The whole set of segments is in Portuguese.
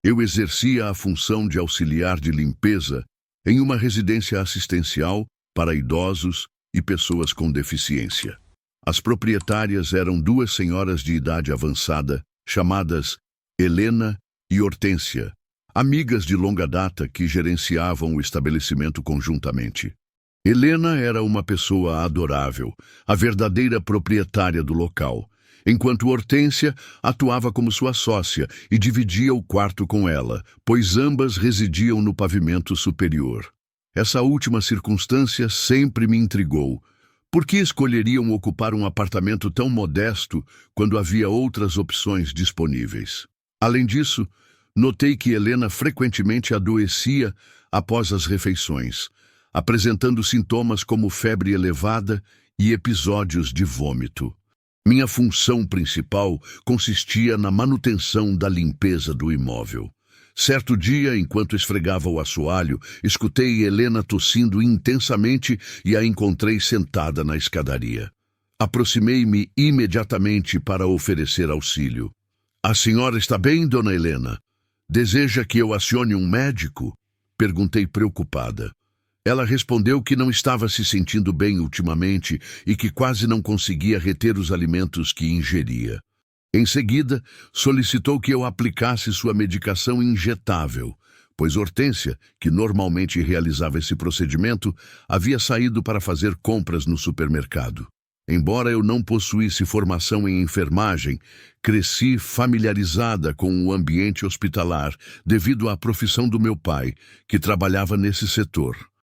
Eu exercia a função de auxiliar de limpeza em uma residência assistencial para idosos e pessoas com deficiência. As proprietárias eram duas senhoras de idade avançada, chamadas Helena e Hortência, amigas de longa data que gerenciavam o estabelecimento conjuntamente. Helena era uma pessoa adorável, a verdadeira proprietária do local, enquanto Hortência atuava como sua sócia e dividia o quarto com ela, pois ambas residiam no pavimento superior. Essa última circunstância sempre me intrigou. Por que escolheriam ocupar um apartamento tão modesto quando havia outras opções disponíveis? Além disso, notei que Helena frequentemente adoecia após as refeições, apresentando sintomas como febre elevada e episódios de vômito. Minha função principal consistia na manutenção da limpeza do imóvel. Certo dia, enquanto esfregava o assoalho, escutei Helena tossindo intensamente e a encontrei sentada na escadaria. Aproximei-me imediatamente para oferecer auxílio. "A senhora está bem, dona Helena? Deseja que eu acione um médico?" Perguntei preocupada. Ela respondeu que não estava se sentindo bem ultimamente e que quase não conseguia reter os alimentos que ingeria. Em seguida, solicitou que eu aplicasse sua medicação injetável, pois Hortência, que normalmente realizava esse procedimento, havia saído para fazer compras no supermercado. Embora eu não possuísse formação em enfermagem, cresci familiarizada com o ambiente hospitalar devido à profissão do meu pai, que trabalhava nesse setor.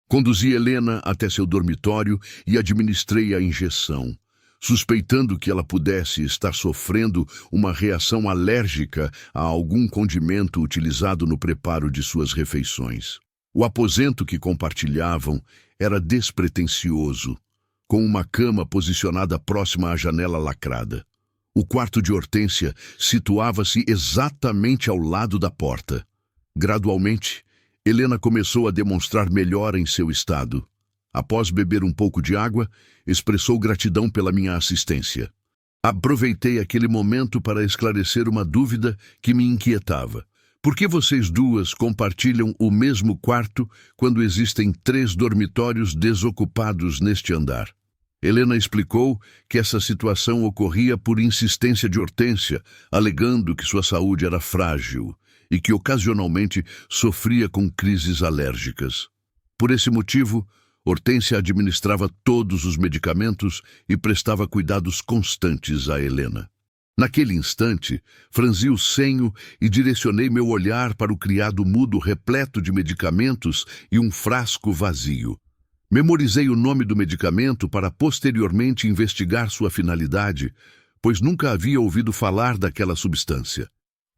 Conduzi Helena até seu dormitório e administrei a injeção, suspeitando que ela pudesse estar sofrendo uma reação alérgica a algum condimento utilizado no preparo de suas refeições. O aposento que compartilhavam era despretensioso, com uma cama posicionada próxima à janela lacrada. O quarto de Hortência situava-se exatamente ao lado da porta. Gradualmente, Helena começou a demonstrar melhora em seu estado. Após beber um pouco de água, expressou gratidão pela minha assistência. Aproveitei aquele momento para esclarecer uma dúvida que me inquietava. Por que vocês duas compartilham o mesmo quarto quando existem 3 dormitórios desocupados neste andar? Helena explicou que essa situação ocorria por insistência de Hortência, alegando que sua saúde era frágil e que ocasionalmente sofria com crises alérgicas. Por esse motivo, Hortência administrava todos os medicamentos e prestava cuidados constantes a Helena. Naquele instante, franzi o senho e direcionei meu olhar para o criado mudo repleto de medicamentos e um frasco vazio. Memorizei o nome do medicamento para posteriormente investigar sua finalidade, pois nunca havia ouvido falar daquela substância.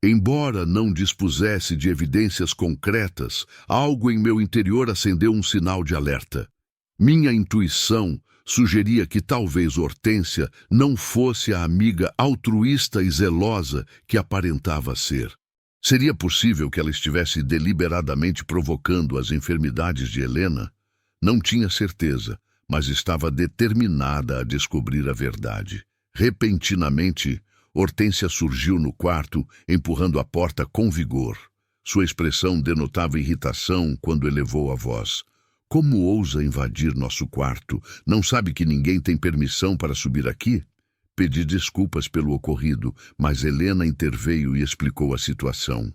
Embora não dispusesse de evidências concretas, algo em meu interior acendeu um sinal de alerta. Minha intuição sugeria que talvez Hortência não fosse a amiga altruísta e zelosa que aparentava ser. Seria possível que ela estivesse deliberadamente provocando as enfermidades de Helena? Não tinha certeza, mas estava determinada a descobrir a verdade. Repentinamente, Hortência surgiu no quarto, empurrando a porta com vigor. Sua expressão denotava irritação quando elevou a voz. "Como ousa invadir nosso quarto? Não sabe que ninguém tem permissão para subir aqui?" Pedi desculpas pelo ocorrido, mas Helena interveio e explicou a situação.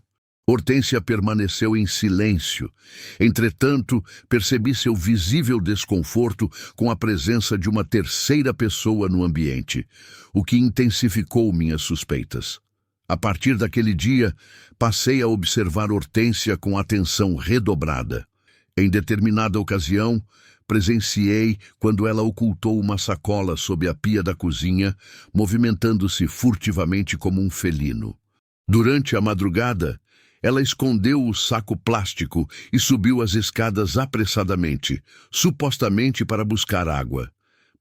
Hortência permaneceu em silêncio. Entretanto, percebi seu visível desconforto com a presença de uma terceira pessoa no ambiente, o que intensificou minhas suspeitas. A partir daquele dia, passei a observar Hortência com atenção redobrada. Em determinada ocasião, presenciei quando ela ocultou uma sacola sob a pia da cozinha, movimentando-se furtivamente como um felino. Durante a madrugada, ela escondeu o saco plástico e subiu as escadas apressadamente, supostamente para buscar água,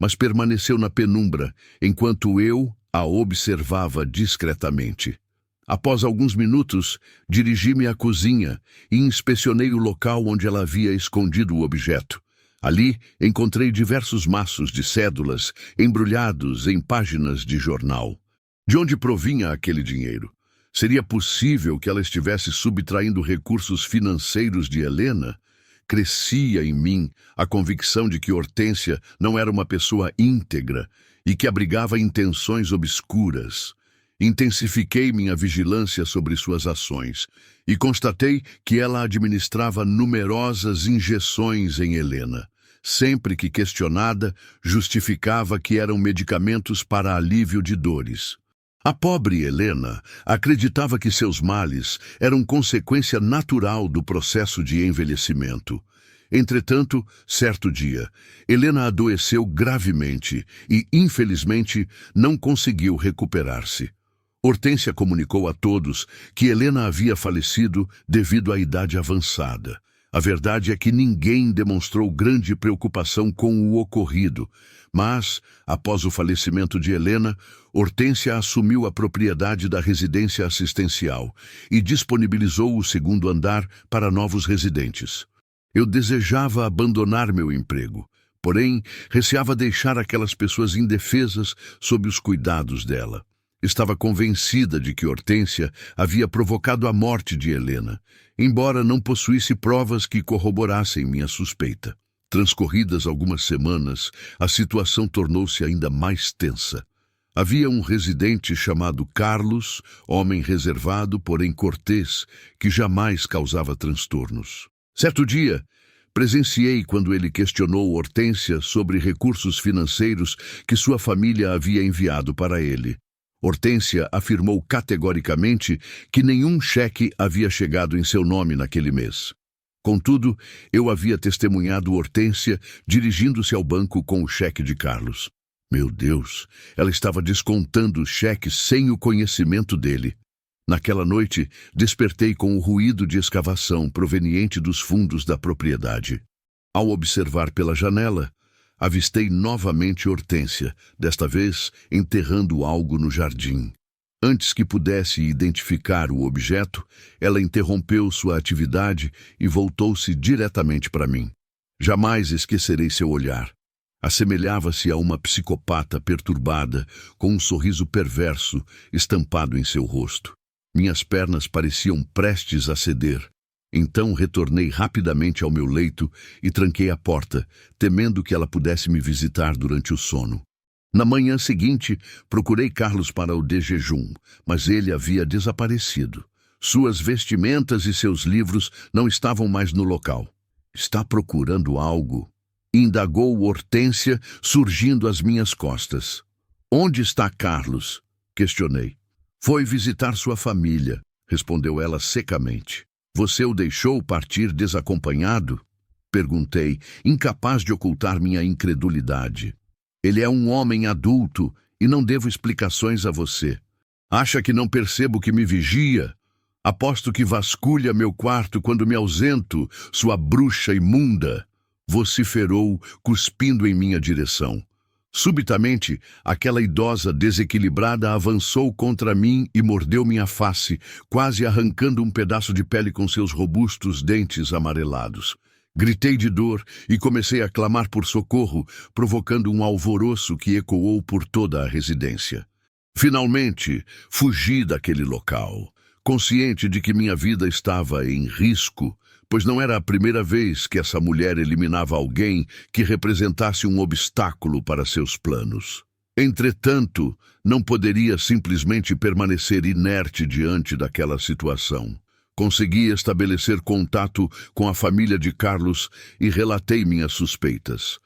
mas permaneceu na penumbra, enquanto eu a observava discretamente. Após alguns minutos, dirigi-me à cozinha e inspecionei o local onde ela havia escondido o objeto. Ali, encontrei diversos maços de cédulas embrulhados em páginas de jornal. De onde provinha aquele dinheiro? Seria possível que ela estivesse subtraindo recursos financeiros de Helena? Crescia em mim a convicção de que Hortência não era uma pessoa íntegra e que abrigava intenções obscuras. Intensifiquei minha vigilância sobre suas ações e constatei que ela administrava numerosas injeções em Helena. Sempre que questionada, justificava que eram medicamentos para alívio de dores. A pobre Helena acreditava que seus males eram consequência natural do processo de envelhecimento. Entretanto, certo dia, Helena adoeceu gravemente e, infelizmente, não conseguiu recuperar-se. Hortência comunicou a todos que Helena havia falecido devido à idade avançada. A verdade é que ninguém demonstrou grande preocupação com o ocorrido, mas, após o falecimento de Helena, Hortência assumiu a propriedade da residência assistencial e disponibilizou o segundo andar para novos residentes. Eu desejava abandonar meu emprego, porém, receava deixar aquelas pessoas indefesas sob os cuidados dela. Estava convencida de que Hortência havia provocado a morte de Helena, embora não possuísse provas que corroborassem minha suspeita. Transcorridas algumas semanas, a situação tornou-se ainda mais tensa. Havia um residente chamado Carlos, homem reservado, porém cortês, que jamais causava transtornos. Certo dia, presenciei quando ele questionou Hortência sobre recursos financeiros que sua família havia enviado para ele. Hortência afirmou categoricamente que nenhum cheque havia chegado em seu nome naquele mês. Contudo, eu havia testemunhado Hortência dirigindo-se ao banco com o cheque de Carlos. Meu Deus, ela estava descontando o cheque sem o conhecimento dele. Naquela noite, despertei com o ruído de escavação proveniente dos fundos da propriedade. Ao observar pela janela, avistei novamente Hortência, desta vez enterrando algo no jardim. Antes que pudesse identificar o objeto, ela interrompeu sua atividade e voltou-se diretamente para mim. Jamais esquecerei seu olhar. Assemelhava-se a uma psicopata perturbada, com um sorriso perverso estampado em seu rosto. Minhas pernas pareciam prestes a ceder. Então retornei rapidamente ao meu leito e tranquei a porta, temendo que ela pudesse me visitar durante o sono. Na manhã seguinte, procurei Carlos para o desjejum, mas ele havia desaparecido. Suas vestimentas e seus livros não estavam mais no local. Está procurando algo? Indagou Hortência, surgindo às minhas costas. Onde está Carlos? Questionei. Foi visitar sua família, respondeu ela secamente. Você o deixou partir desacompanhado? Perguntei, incapaz de ocultar minha incredulidade. Ele é um homem adulto e não devo explicações a você. Acha que não percebo que me vigia? Aposto que vasculha meu quarto quando me ausento, sua bruxa imunda. Vociferou, cuspindo em minha direção. Subitamente, aquela idosa desequilibrada avançou contra mim e mordeu minha face, quase arrancando um pedaço de pele com seus robustos dentes amarelados. Gritei de dor e comecei a clamar por socorro, provocando um alvoroço que ecoou por toda a residência. Finalmente, fugi daquele local, consciente de que minha vida estava em risco, pois não era a primeira vez que essa mulher eliminava alguém que representasse um obstáculo para seus planos. Entretanto, não poderia simplesmente permanecer inerte diante daquela situação. Consegui estabelecer contato com a família de Carlos e relatei minhas suspeitas.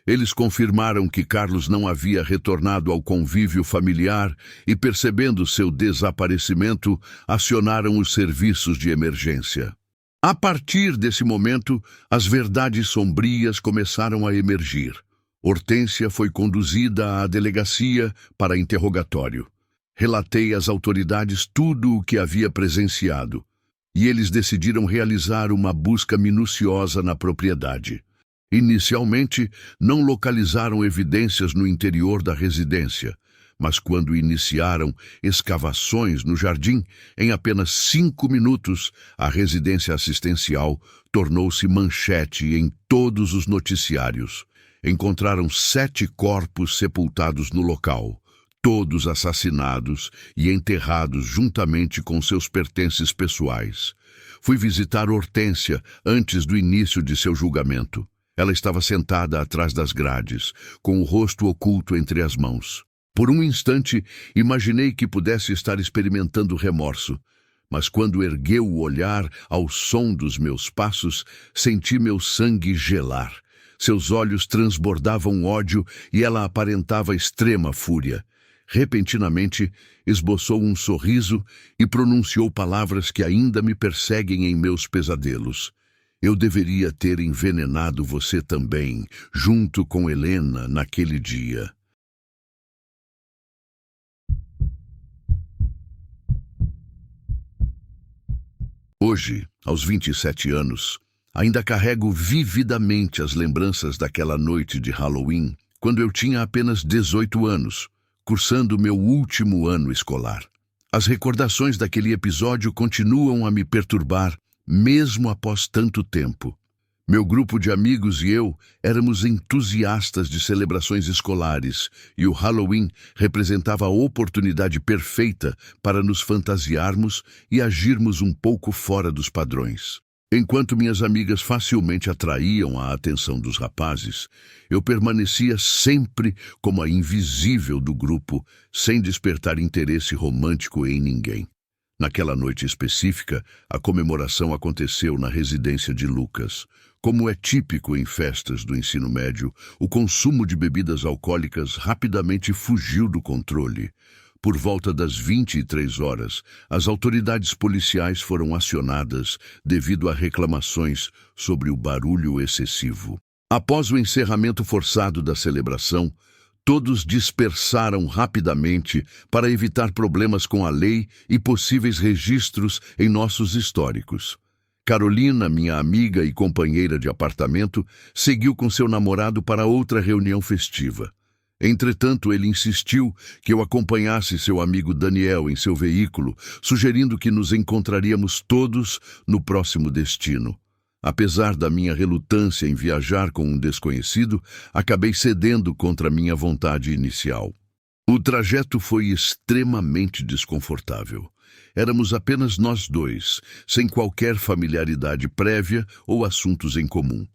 Eles confirmaram que Carlos não havia retornado ao convívio familiar e, percebendo seu desaparecimento, acionaram os serviços de emergência. A partir desse momento, as verdades sombrias começaram a emergir. Hortência foi conduzida à delegacia para interrogatório. Relatei às autoridades tudo o que havia presenciado, e eles decidiram realizar uma busca minuciosa na propriedade. Inicialmente, não localizaram evidências no interior da residência, mas quando iniciaram escavações no jardim, em apenas 5 minutos, a residência assistencial tornou-se manchete em todos os noticiários. Encontraram 7 corpos sepultados no local, todos assassinados e enterrados juntamente com seus pertences pessoais. Fui visitar Hortência antes do início de seu julgamento. Ela estava sentada atrás das grades, com o rosto oculto entre as mãos. Por um instante, imaginei que pudesse estar experimentando remorso, mas quando ergueu o olhar ao som dos meus passos, senti meu sangue gelar. Seus olhos transbordavam ódio e ela aparentava extrema fúria. Repentinamente, esboçou um sorriso e pronunciou palavras que ainda me perseguem em meus pesadelos. Eu deveria ter envenenado você também, junto com Helena, naquele dia. Hoje, aos 27 anos, ainda carrego vividamente as lembranças daquela noite de Halloween, quando eu tinha apenas 18 anos, cursando meu último ano escolar. As recordações daquele episódio continuam a me perturbar, mesmo após tanto tempo. Meu grupo de amigos e eu éramos entusiastas de celebrações escolares e o Halloween representava a oportunidade perfeita para nos fantasiarmos e agirmos um pouco fora dos padrões. Enquanto minhas amigas facilmente atraíam a atenção dos rapazes, eu permanecia sempre como a invisível do grupo, sem despertar interesse romântico em ninguém. Naquela noite específica, a comemoração aconteceu na residência de Lucas. Como é típico em festas do ensino médio, o consumo de bebidas alcoólicas rapidamente fugiu do controle. Por volta das 23 horas, as autoridades policiais foram acionadas devido a reclamações sobre o barulho excessivo. Após o encerramento forçado da celebração, todos dispersaram rapidamente para evitar problemas com a lei e possíveis registros em nossos históricos. Carolina, minha amiga e companheira de apartamento, seguiu com seu namorado para outra reunião festiva. Entretanto, ele insistiu que eu acompanhasse seu amigo Daniel em seu veículo, sugerindo que nos encontraríamos todos no próximo destino. Apesar da minha relutância em viajar com um desconhecido, acabei cedendo contra minha vontade inicial. O trajeto foi extremamente desconfortável. Éramos apenas nós dois, sem qualquer familiaridade prévia ou assuntos em comum.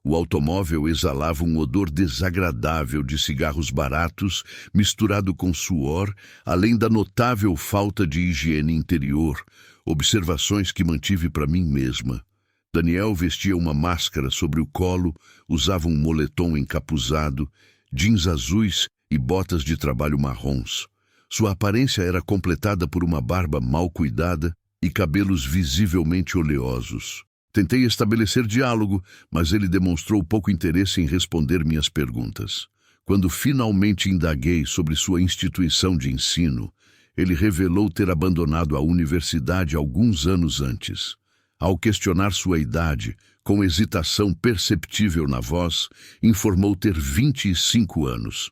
O automóvel exalava um odor desagradável de cigarros baratos, misturado com suor, além da notável falta de higiene interior, observações que mantive para mim mesma. Daniel vestia uma máscara sobre o colo, usava um moletom encapuzado, jeans azuis e botas de trabalho marrons. Sua aparência era completada por uma barba mal cuidada e cabelos visivelmente oleosos. Tentei estabelecer diálogo, mas ele demonstrou pouco interesse em responder minhas perguntas. Quando finalmente indaguei sobre sua instituição de ensino, ele revelou ter abandonado a universidade alguns anos antes. Ao questionar sua idade, com hesitação perceptível na voz, informou ter 25 anos.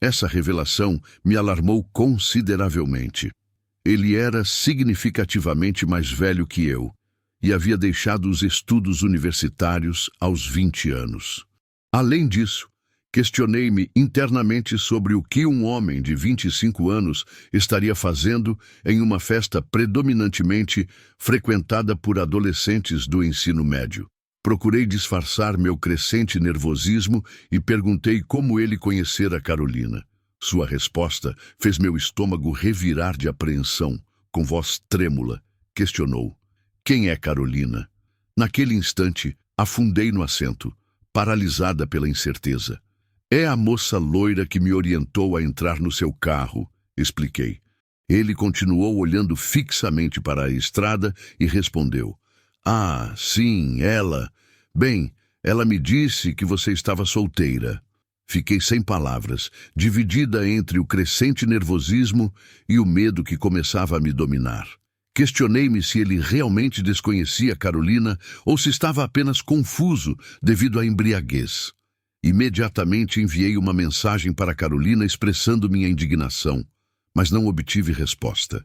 Essa revelação me alarmou consideravelmente. Ele era significativamente mais velho que eu e havia deixado os estudos universitários aos 20 anos. Além disso, questionei-me internamente sobre o que um homem de 25 anos estaria fazendo em uma festa predominantemente frequentada por adolescentes do ensino médio. Procurei disfarçar meu crescente nervosismo e perguntei como ele conhecera Carolina. Sua resposta fez meu estômago revirar de apreensão. Com voz trêmula, questionou: "Quem é Carolina?" Naquele instante, afundei no assento, paralisada pela incerteza. "É a moça loira que me orientou a entrar no seu carro", expliquei. Ele continuou olhando fixamente para a estrada e respondeu: "Ah, sim, ela. Bem, ela me disse que você estava solteira." Fiquei sem palavras, dividida entre o crescente nervosismo e o medo que começava a me dominar. Questionei-me se ele realmente desconhecia Carolina ou se estava apenas confuso devido à embriaguez. Imediatamente enviei uma mensagem para Carolina expressando minha indignação, mas não obtive resposta.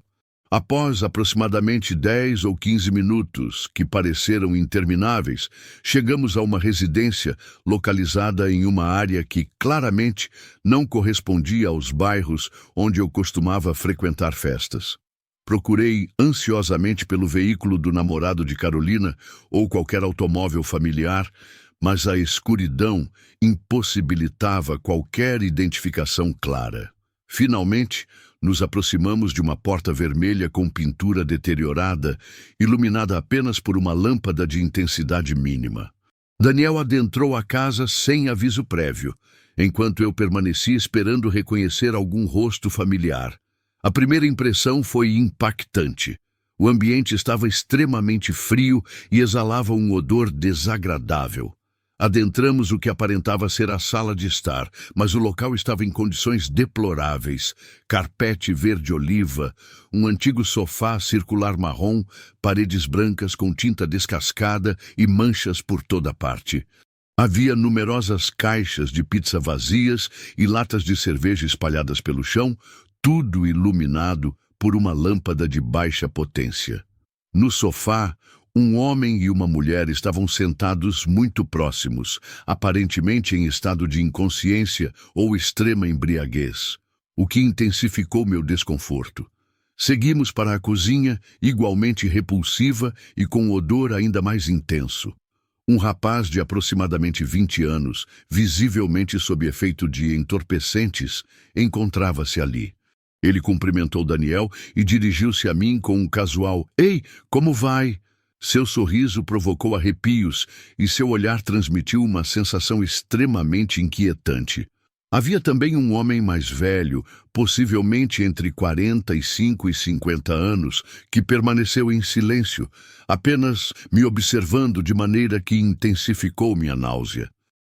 Após aproximadamente 10 ou 15 minutos, que pareceram intermináveis, chegamos a uma residência localizada em uma área que claramente não correspondia aos bairros onde eu costumava frequentar festas. Procurei ansiosamente pelo veículo do namorado de Carolina ou qualquer automóvel familiar, mas a escuridão impossibilitava qualquer identificação clara. Finalmente, nos aproximamos de uma porta vermelha com pintura deteriorada, iluminada apenas por uma lâmpada de intensidade mínima. Daniel adentrou a casa sem aviso prévio, enquanto eu permaneci esperando reconhecer algum rosto familiar. A primeira impressão foi impactante. O ambiente estava extremamente frio e exalava um odor desagradável. Adentramos o que aparentava ser a sala de estar, mas o local estava em condições deploráveis. Carpete verde-oliva, um antigo sofá circular marrom, paredes brancas com tinta descascada e manchas por toda parte. Havia numerosas caixas de pizza vazias e latas de cerveja espalhadas pelo chão, tudo iluminado por uma lâmpada de baixa potência. No sofá, um homem e uma mulher estavam sentados muito próximos, aparentemente em estado de inconsciência ou extrema embriaguez, o que intensificou meu desconforto. Seguimos para a cozinha, igualmente repulsiva e com odor ainda mais intenso. Um rapaz de aproximadamente 20 anos, visivelmente sob efeito de entorpecentes, encontrava-se ali. Ele cumprimentou Daniel e dirigiu-se a mim com um casual "Ei, como vai?" Seu sorriso provocou arrepios e seu olhar transmitiu uma sensação extremamente inquietante. Havia também um homem mais velho, possivelmente entre 45 e 50 anos, que permaneceu em silêncio, apenas me observando de maneira que intensificou minha náusea.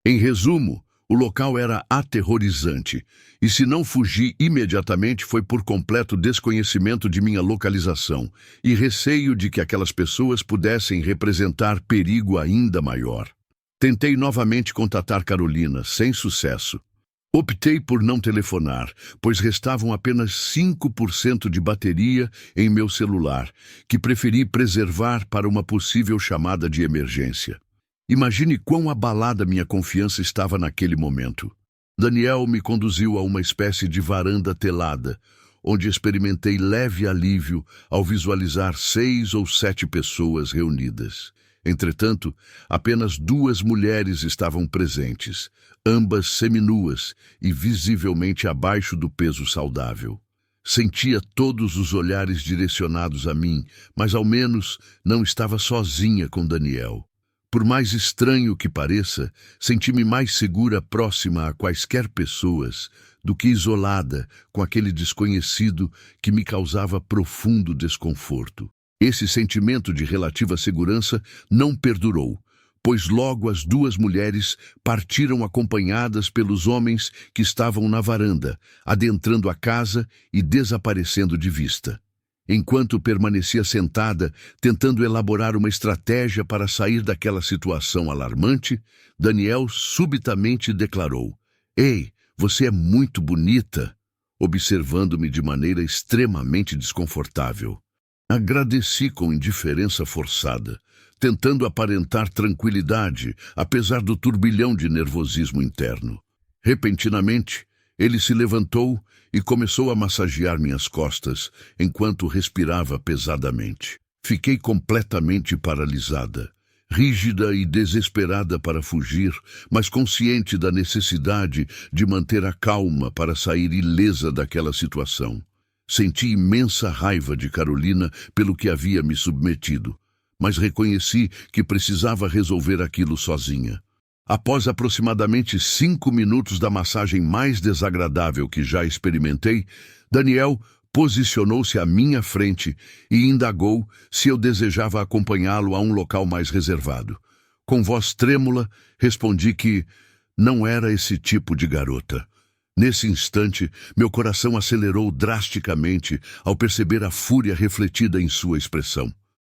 Em resumo, o local era aterrorizante, e se não fugi imediatamente foi por completo desconhecimento de minha localização e receio de que aquelas pessoas pudessem representar perigo ainda maior. Tentei novamente contatar Carolina, sem sucesso. Optei por não telefonar, pois restavam apenas 5% de bateria em meu celular, que preferi preservar para uma possível chamada de emergência. Imagine quão abalada minha confiança estava naquele momento. Daniel me conduziu a uma espécie de varanda telada, onde experimentei leve alívio ao visualizar 6 ou 7 pessoas reunidas. Entretanto, apenas 2 mulheres estavam presentes, ambas seminuas e visivelmente abaixo do peso saudável. Sentia todos os olhares direcionados a mim, mas ao menos não estava sozinha com Daniel. Por mais estranho que pareça, senti-me mais segura próxima a quaisquer pessoas do que isolada com aquele desconhecido que me causava profundo desconforto. Esse sentimento de relativa segurança não perdurou, pois logo as 2 mulheres partiram acompanhadas pelos homens que estavam na varanda, adentrando a casa e desaparecendo de vista. Enquanto permanecia sentada, tentando elaborar uma estratégia para sair daquela situação alarmante, Daniel subitamente declarou: "Ei, você é muito bonita", observando-me de maneira extremamente desconfortável. Agradeci com indiferença forçada, tentando aparentar tranquilidade, apesar do turbilhão de nervosismo interno. Repentinamente, ele se levantou e começou a massagear minhas costas, enquanto respirava pesadamente. Fiquei completamente paralisada, rígida e desesperada para fugir, mas consciente da necessidade de manter a calma para sair ilesa daquela situação. Senti imensa raiva de Carolina pelo que havia me submetido, mas reconheci que precisava resolver aquilo sozinha. Após aproximadamente 5 minutos da massagem mais desagradável que já experimentei, Daniel posicionou-se à minha frente e indagou se eu desejava acompanhá-lo a um local mais reservado. Com voz trêmula, respondi que não era esse tipo de garota. Nesse instante, meu coração acelerou drasticamente ao perceber a fúria refletida em sua expressão.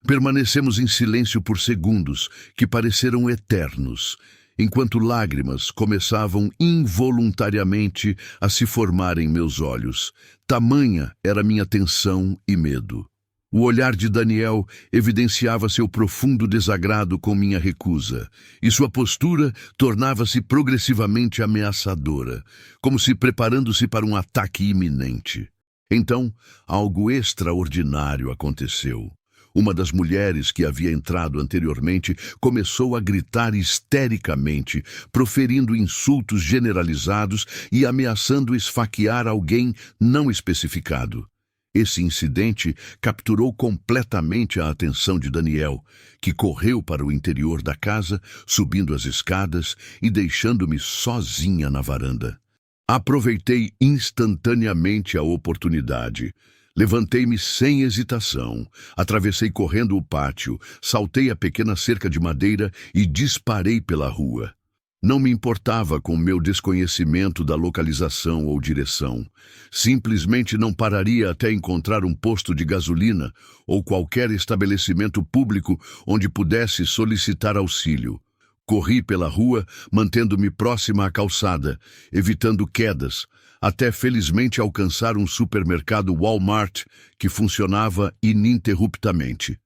Permanecemos em silêncio por segundos, que pareceram eternos, enquanto lágrimas começavam involuntariamente a se formar em meus olhos. Tamanha era minha tensão e medo. O olhar de Daniel evidenciava seu profundo desagrado com minha recusa, e sua postura tornava-se progressivamente ameaçadora, como se preparando-se para um ataque iminente. Então, algo extraordinário aconteceu. Uma das mulheres que havia entrado anteriormente começou a gritar histericamente, proferindo insultos generalizados e ameaçando esfaquear alguém não especificado. Esse incidente capturou completamente a atenção de Daniel, que correu para o interior da casa, subindo as escadas e deixando-me sozinha na varanda. Aproveitei instantaneamente a oportunidade. Levantei-me sem hesitação, atravessei correndo o pátio, saltei a pequena cerca de madeira e disparei pela rua. Não me importava com meu desconhecimento da localização ou direção. Simplesmente não pararia até encontrar um posto de gasolina ou qualquer estabelecimento público onde pudesse solicitar auxílio. Corri pela rua, mantendo-me próxima à calçada, evitando quedas, até felizmente alcançar um supermercado Walmart que funcionava ininterruptamente.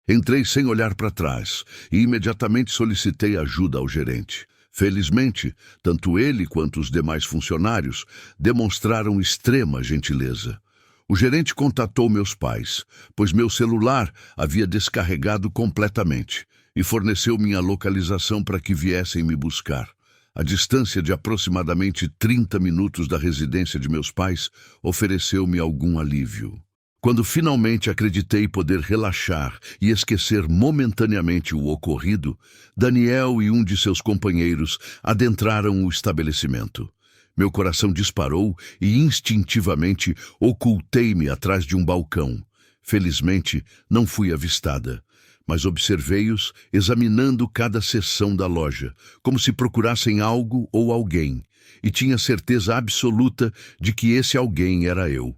Entrei sem olhar para trás e imediatamente solicitei ajuda ao gerente. Felizmente, tanto ele quanto os demais funcionários demonstraram extrema gentileza. O gerente contatou meus pais, pois meu celular havia descarregado completamente, e forneceu minha localização para que viessem me buscar. A distância de aproximadamente 30 minutos da residência de meus pais ofereceu-me algum alívio. Quando finalmente acreditei poder relaxar e esquecer momentaneamente o ocorrido, Daniel e um de seus companheiros adentraram o estabelecimento. Meu coração disparou e instintivamente ocultei-me atrás de um balcão. Felizmente, não fui avistada, mas observei-os examinando cada seção da loja, como se procurassem algo ou alguém, e tinha certeza absoluta de que esse alguém era eu.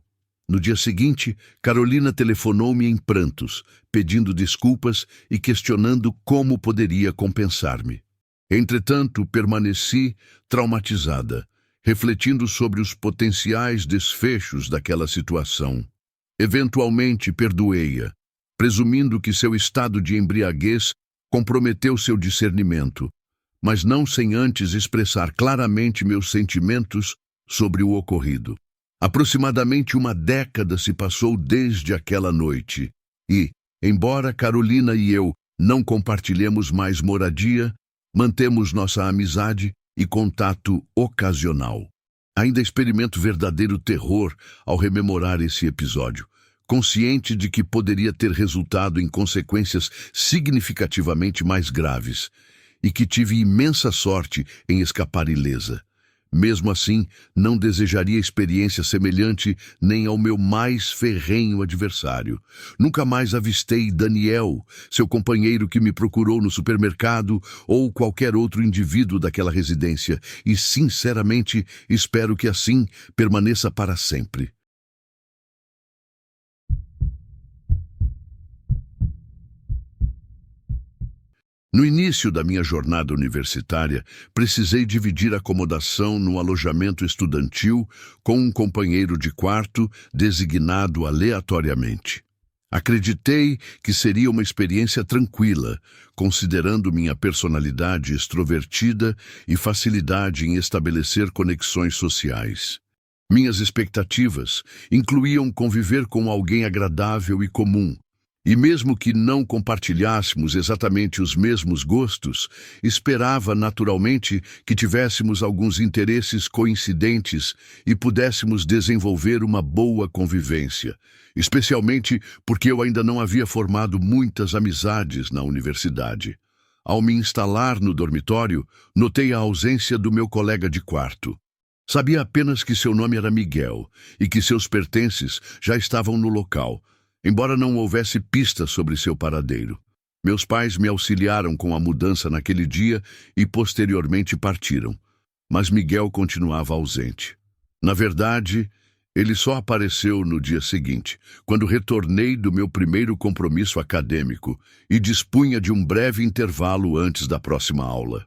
No dia seguinte, Carolina telefonou-me em prantos, pedindo desculpas e questionando como poderia compensar-me. Entretanto, permaneci traumatizada, refletindo sobre os potenciais desfechos daquela situação. Eventualmente, perdoei-a, presumindo que seu estado de embriaguez comprometeu seu discernimento, mas não sem antes expressar claramente meus sentimentos sobre o ocorrido. Aproximadamente uma década se passou desde aquela noite e, embora Carolina e eu não compartilhemos mais moradia, mantemos nossa amizade e contato ocasional. Ainda experimento verdadeiro terror ao rememorar esse episódio, consciente de que poderia ter resultado em consequências significativamente mais graves, e que tive imensa sorte em escapar ilesa. Mesmo assim, não desejaria experiência semelhante nem ao meu mais ferrenho adversário. Nunca mais avistei Daniel, seu companheiro que me procurou no supermercado, ou qualquer outro indivíduo daquela residência, e sinceramente espero que assim permaneça para sempre. No início da minha jornada universitária, precisei dividir acomodação no alojamento estudantil com um companheiro de quarto designado aleatoriamente. Acreditei que seria uma experiência tranquila, considerando minha personalidade extrovertida e facilidade em estabelecer conexões sociais. Minhas expectativas incluíam conviver com alguém agradável e comum. E mesmo que não compartilhássemos exatamente os mesmos gostos, esperava naturalmente que tivéssemos alguns interesses coincidentes e pudéssemos desenvolver uma boa convivência, especialmente porque eu ainda não havia formado muitas amizades na universidade. Ao me instalar no dormitório, notei a ausência do meu colega de quarto. Sabia apenas que seu nome era Miguel e que seus pertences já estavam no local, embora não houvesse pistas sobre seu paradeiro. Meus pais me auxiliaram com a mudança naquele dia e posteriormente partiram, mas Miguel continuava ausente. Na verdade, ele só apareceu no dia seguinte, quando retornei do meu primeiro compromisso acadêmico e dispunha de um breve intervalo antes da próxima aula.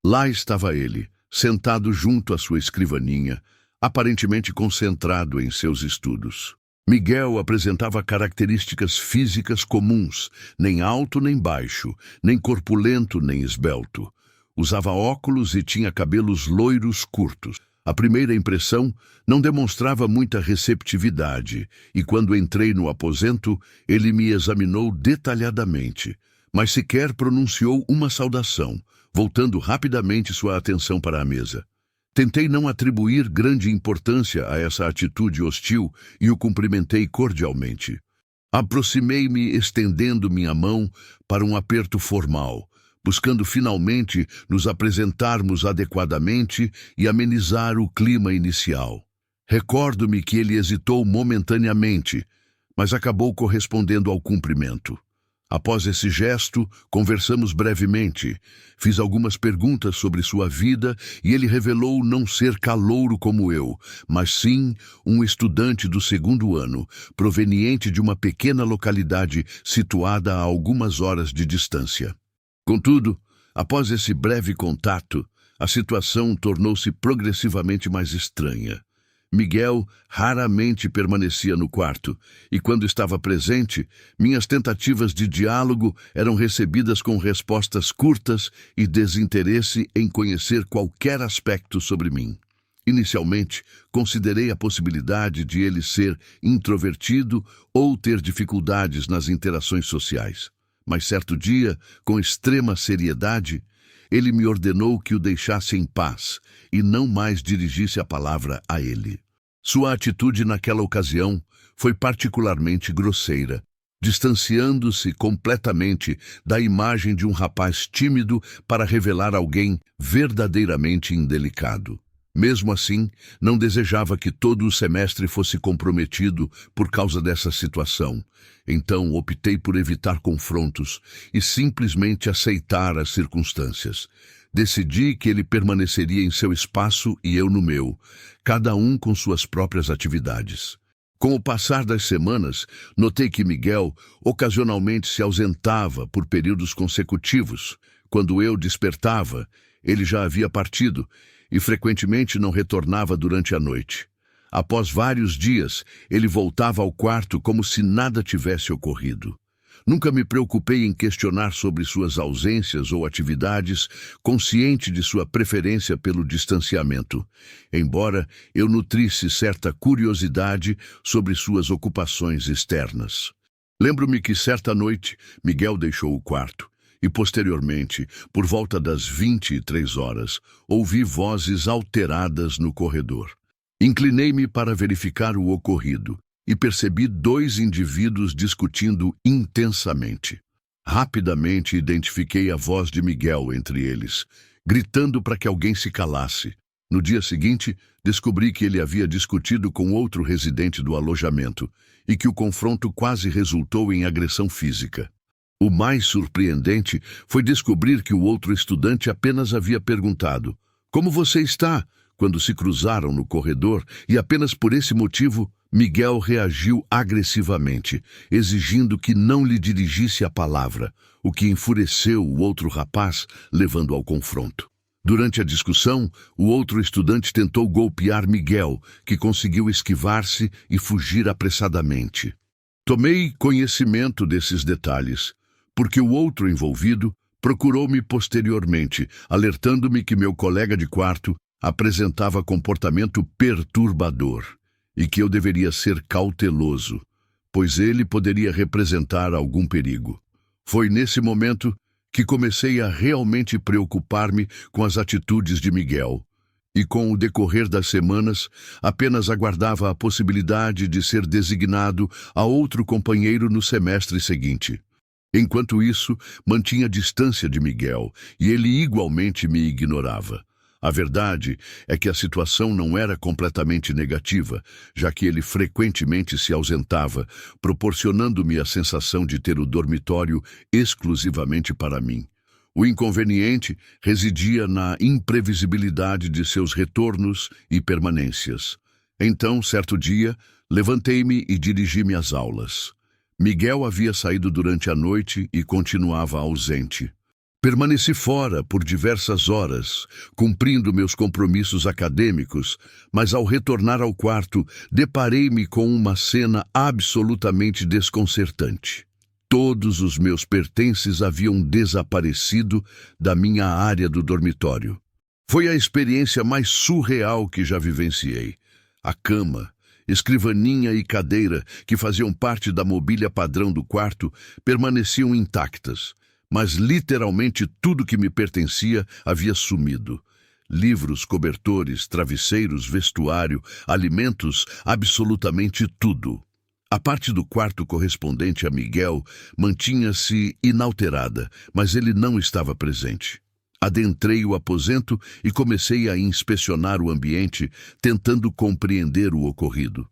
Lá estava ele, sentado junto à sua escrivaninha, aparentemente concentrado em seus estudos. Miguel apresentava características físicas comuns, nem alto nem baixo, nem corpulento nem esbelto. Usava óculos e tinha cabelos loiros curtos. A primeira impressão não demonstrava muita receptividade, e quando entrei no aposento, ele me examinou detalhadamente, mas sequer pronunciou uma saudação, voltando rapidamente sua atenção para a mesa. Tentei não atribuir grande importância a essa atitude hostil e o cumprimentei cordialmente. Aproximei-me estendendo minha mão para um aperto formal, buscando finalmente nos apresentarmos adequadamente e amenizar o clima inicial. Recordo-me que ele hesitou momentaneamente, mas acabou correspondendo ao cumprimento. Após esse gesto, conversamos brevemente. Fiz algumas perguntas sobre sua vida e ele revelou não ser calouro como eu, mas sim um estudante do 2º ano, proveniente de uma pequena localidade situada a algumas horas de distância. Contudo, após esse breve contato, a situação tornou-se progressivamente mais estranha. Miguel raramente permanecia no quarto, e quando estava presente, minhas tentativas de diálogo eram recebidas com respostas curtas e desinteresse em conhecer qualquer aspecto sobre mim. Inicialmente, considerei a possibilidade de ele ser introvertido ou ter dificuldades nas interações sociais. Mas certo dia, com extrema seriedade, ele me ordenou que o deixasse em paz e não mais dirigisse a palavra a ele. Sua atitude naquela ocasião foi particularmente grosseira, distanciando-se completamente da imagem de um rapaz tímido para revelar alguém verdadeiramente indelicado. Mesmo assim, não desejava que todo o semestre fosse comprometido por causa dessa situação. Então, optei por evitar confrontos e simplesmente aceitar as circunstâncias. Decidi que ele permaneceria em seu espaço e eu no meu, cada um com suas próprias atividades. Com o passar das semanas, notei que Miguel ocasionalmente se ausentava por períodos consecutivos. Quando eu despertava, ele já havia partido e frequentemente não retornava durante a noite. Após vários dias, ele voltava ao quarto como se nada tivesse ocorrido. Nunca me preocupei em questionar sobre suas ausências ou atividades, consciente de sua preferência pelo distanciamento, embora eu nutrisse certa curiosidade sobre suas ocupações externas. Lembro-me que certa noite, Miguel deixou o quarto. E, posteriormente, por volta das 23 horas, ouvi vozes alteradas no corredor. Inclinei-me para verificar o ocorrido e percebi 2 indivíduos discutindo intensamente. Rapidamente identifiquei a voz de Miguel entre eles, gritando para que alguém se calasse. No dia seguinte, descobri que ele havia discutido com outro residente do alojamento e que o confronto quase resultou em agressão física. O mais surpreendente foi descobrir que o outro estudante apenas havia perguntado: "Como você está?", quando se cruzaram no corredor, e apenas por esse motivo, Miguel reagiu agressivamente, exigindo que não lhe dirigisse a palavra, o que enfureceu o outro rapaz, levando ao confronto. Durante a discussão, o outro estudante tentou golpear Miguel, que conseguiu esquivar-se e fugir apressadamente. Tomei conhecimento desses detalhes, porque o outro envolvido procurou-me posteriormente, alertando-me que meu colega de quarto apresentava comportamento perturbador e que eu deveria ser cauteloso, pois ele poderia representar algum perigo. Foi nesse momento que comecei a realmente preocupar-me com as atitudes de Miguel, e com o decorrer das semanas apenas aguardava a possibilidade de ser designado a outro companheiro no semestre seguinte. Enquanto isso, mantinha distância de Miguel, e ele igualmente me ignorava. A verdade é que a situação não era completamente negativa, já que ele frequentemente se ausentava, proporcionando-me a sensação de ter o dormitório exclusivamente para mim. O inconveniente residia na imprevisibilidade de seus retornos e permanências. Então, certo dia, levantei-me e dirigi-me às aulas. Miguel havia saído durante a noite e continuava ausente. Permaneci fora por diversas horas, cumprindo meus compromissos acadêmicos, mas ao retornar ao quarto, deparei-me com uma cena absolutamente desconcertante. Todos os meus pertences haviam desaparecido da minha área do dormitório. Foi a experiência mais surreal que já vivenciei. A cama, escrivaninha e cadeira, que faziam parte da mobília padrão do quarto, permaneciam intactas. Mas literalmente tudo que me pertencia havia sumido. Livros, cobertores, travesseiros, vestuário, alimentos, absolutamente tudo. A parte do quarto correspondente a Miguel mantinha-se inalterada, mas ele não estava presente. Adentrei o aposento e comecei a inspecionar o ambiente, tentando compreender o ocorrido.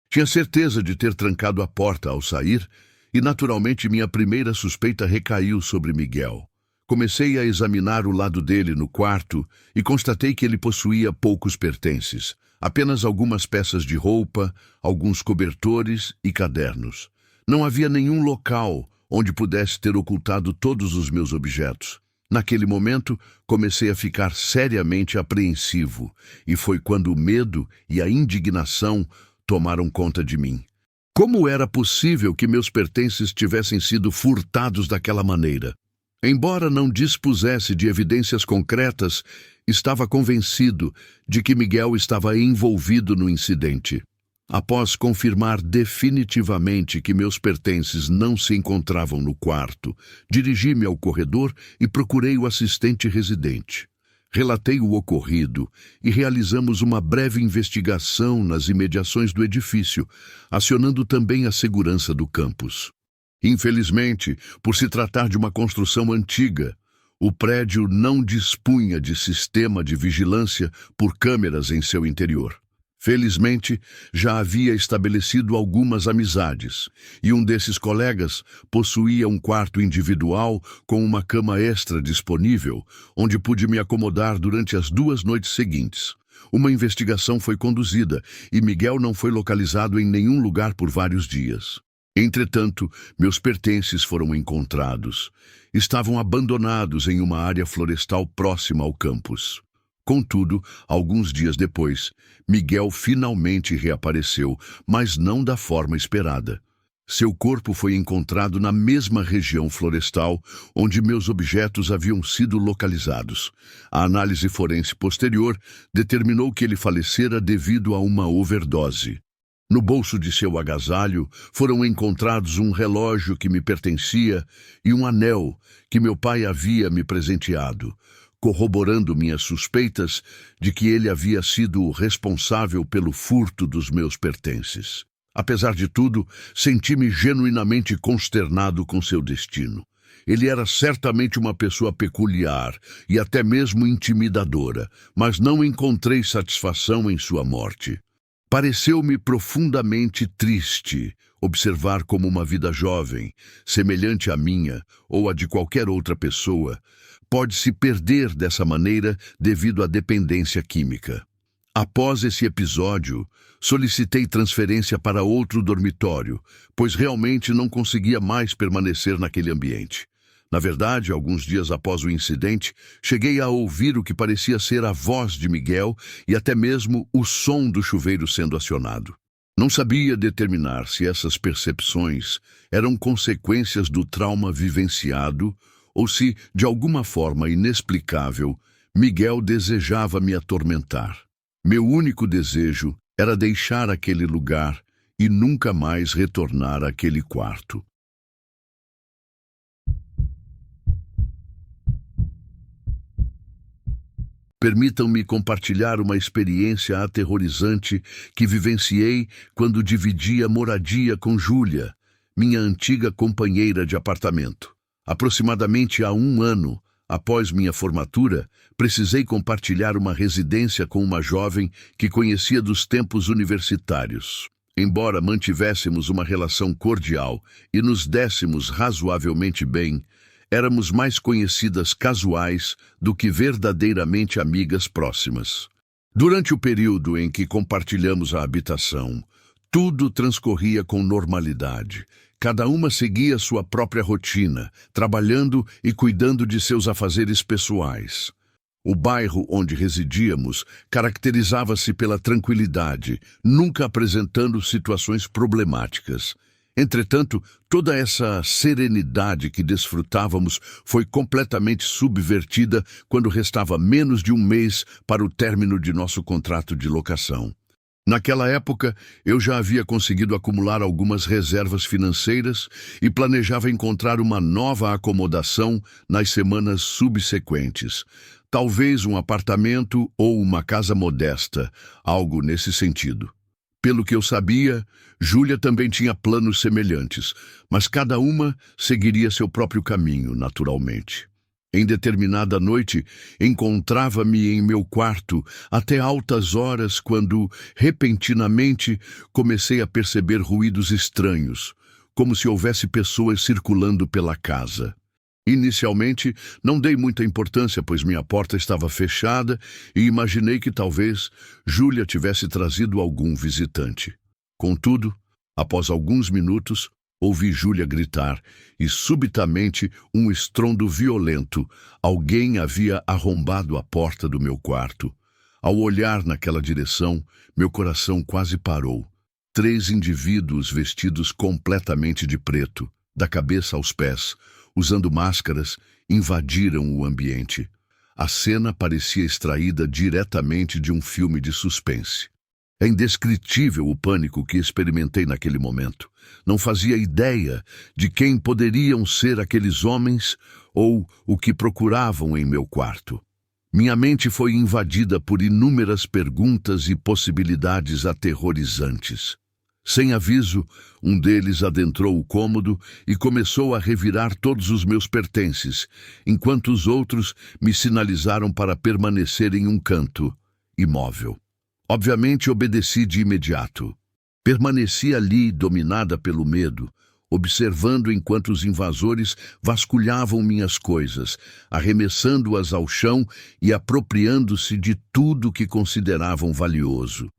Tinha certeza de ter trancado a porta ao sair, e naturalmente minha primeira suspeita recaiu sobre Miguel. Comecei a examinar o lado dele no quarto e constatei que ele possuía poucos pertences, apenas algumas peças de roupa, alguns cobertores e cadernos. Não havia nenhum local onde pudesse ter ocultado todos os meus objetos. Naquele momento, comecei a ficar seriamente apreensivo, e foi quando o medo e a indignação tomaram conta de mim. Como era possível que meus pertences tivessem sido furtados daquela maneira? Embora não dispusesse de evidências concretas, estava convencido de que Miguel estava envolvido no incidente. Após confirmar definitivamente que meus pertences não se encontravam no quarto, dirigi-me ao corredor e procurei o assistente residente. Relatei o ocorrido e realizamos uma breve investigação nas imediações do edifício, acionando também a segurança do campus. Infelizmente, por se tratar de uma construção antiga, o prédio não dispunha de sistema de vigilância por câmeras em seu interior. Felizmente, já havia estabelecido algumas amizades, e um desses colegas possuía um quarto individual com uma cama extra disponível, onde pude me acomodar durante as 2 noites seguintes. Uma investigação foi conduzida, e Miguel não foi localizado em nenhum lugar por vários dias. Entretanto, meus pertences foram encontrados. Estavam abandonados em uma área florestal próxima ao campus. Contudo, alguns dias depois, Miguel finalmente reapareceu, mas não da forma esperada. Seu corpo foi encontrado na mesma região florestal onde meus objetos haviam sido localizados. A análise forense posterior determinou que ele falecera devido a uma overdose. No bolso de seu agasalho foram encontrados um relógio que me pertencia e um anel que meu pai havia me presenteado, corroborando minhas suspeitas de que ele havia sido o responsável pelo furto dos meus pertences. Apesar de tudo, senti-me genuinamente consternado com seu destino. Ele era certamente uma pessoa peculiar e até mesmo intimidadora, mas não encontrei satisfação em sua morte. Pareceu-me profundamente triste observar como uma vida jovem, semelhante à minha ou à de qualquer outra pessoa, pode se perder dessa maneira devido à dependência química. Após esse episódio, solicitei transferência para outro dormitório, pois realmente não conseguia mais permanecer naquele ambiente. Na verdade, alguns dias após o incidente, cheguei a ouvir o que parecia ser a voz de Miguel e até mesmo o som do chuveiro sendo acionado. Não sabia determinar se essas percepções eram consequências do trauma vivenciado ou se, de alguma forma inexplicável, Miguel desejava me atormentar. Meu único desejo era deixar aquele lugar e nunca mais retornar àquele quarto. Permitam-me compartilhar uma experiência aterrorizante que vivenciei quando dividia moradia com Júlia, minha antiga companheira de apartamento. Aproximadamente há 1 ano, após minha formatura, precisei compartilhar uma residência com uma jovem que conhecia dos tempos universitários. Embora mantivéssemos uma relação cordial e nos dessemos razoavelmente bem, éramos mais conhecidas casuais do que verdadeiramente amigas próximas. Durante o período em que compartilhamos a habitação, tudo transcorria com normalidade. Cada uma seguia sua própria rotina, trabalhando e cuidando de seus afazeres pessoais. O bairro onde residíamos caracterizava-se pela tranquilidade, nunca apresentando situações problemáticas. Entretanto, toda essa serenidade que desfrutávamos foi completamente subvertida quando restava menos de um mês para o término de nosso contrato de locação. Naquela época, eu já havia conseguido acumular algumas reservas financeiras e planejava encontrar uma nova acomodação nas semanas subsequentes. Talvez um apartamento ou uma casa modesta, algo nesse sentido. Pelo que eu sabia, Júlia também tinha planos semelhantes, mas cada uma seguiria seu próprio caminho, naturalmente. Em determinada noite, encontrava-me em meu quarto até altas horas quando, repentinamente, comecei a perceber ruídos estranhos, como se houvesse pessoas circulando pela casa. Inicialmente, não dei muita importância, pois minha porta estava fechada e imaginei que talvez Júlia tivesse trazido algum visitante. Contudo, após alguns minutos, ouvi Júlia gritar e, subitamente, um estrondo violento. Alguém havia arrombado a porta do meu quarto. Ao olhar naquela direção, meu coração quase parou. 3 indivíduos vestidos completamente de preto, da cabeça aos pés, usando máscaras, invadiram o ambiente. A cena parecia extraída diretamente de um filme de suspense. É indescritível o pânico que experimentei naquele momento. Não fazia ideia de quem poderiam ser aqueles homens ou o que procuravam em meu quarto. Minha mente foi invadida por inúmeras perguntas e possibilidades aterrorizantes. Sem aviso, um deles adentrou o cômodo e começou a revirar todos os meus pertences, enquanto os outros me sinalizaram para permanecer em um canto, imóvel. Obviamente, obedeci de imediato. Permaneci ali, dominada pelo medo, observando enquanto os invasores vasculhavam minhas coisas, arremessando-as ao chão e apropriando-se de tudo que consideravam valioso.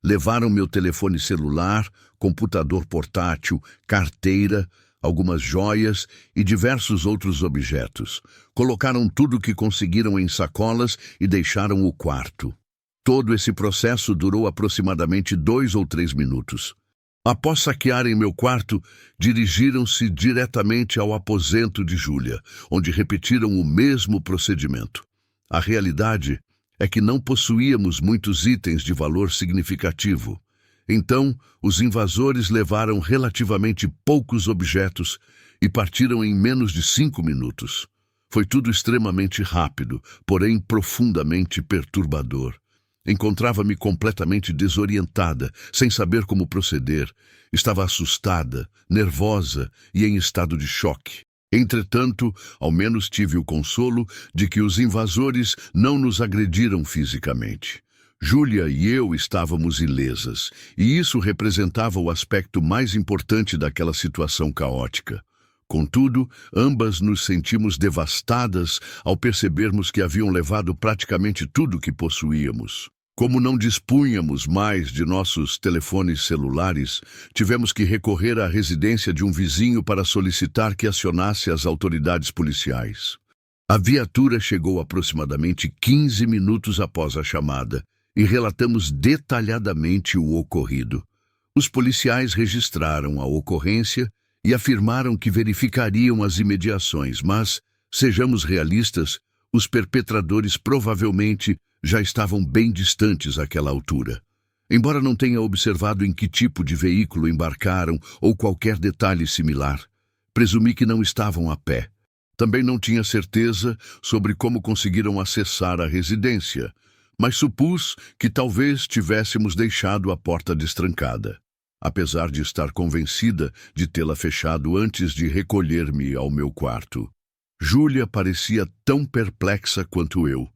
Levaram meu telefone celular, computador portátil, carteira, algumas joias e diversos outros objetos. Colocaram tudo o que conseguiram em sacolas e deixaram o quarto. Todo esse processo durou aproximadamente 2 ou 3 minutos. Após saquearem meu quarto, dirigiram-se diretamente ao aposento de Júlia, onde repetiram o mesmo procedimento. A realidade é que não possuíamos muitos itens de valor significativo. Então, os invasores levaram relativamente poucos objetos e partiram em menos de 5 minutos. Foi tudo extremamente rápido, porém profundamente perturbador. Encontrava-me completamente desorientada, sem saber como proceder. Estava assustada, nervosa e em estado de choque. Entretanto, ao menos tive o consolo de que os invasores não nos agrediram fisicamente. Júlia e eu estávamos ilesas, e isso representava o aspecto mais importante daquela situação caótica. Contudo, ambas nos sentimos devastadas ao percebermos que haviam levado praticamente tudo que possuíamos. Como não dispunhamos mais de nossos telefones celulares, tivemos que recorrer à residência de um vizinho para solicitar que acionasse as autoridades policiais. A viatura chegou aproximadamente 15 minutos após a chamada e relatamos detalhadamente o ocorrido. Os policiais registraram a ocorrência e afirmaram que verificariam as imediações, mas, sejamos realistas, os perpetradores provavelmente já estavam bem distantes àquela altura. Embora não tenha observado em que tipo de veículo embarcaram ou qualquer detalhe similar, presumi que não estavam a pé. Também não tinha certeza sobre como conseguiram acessar a residência, mas supus que talvez tivéssemos deixado a porta destrancada, apesar de estar convencida de tê-la fechado antes de recolher-me ao meu quarto. Júlia parecia tão perplexa quanto eu,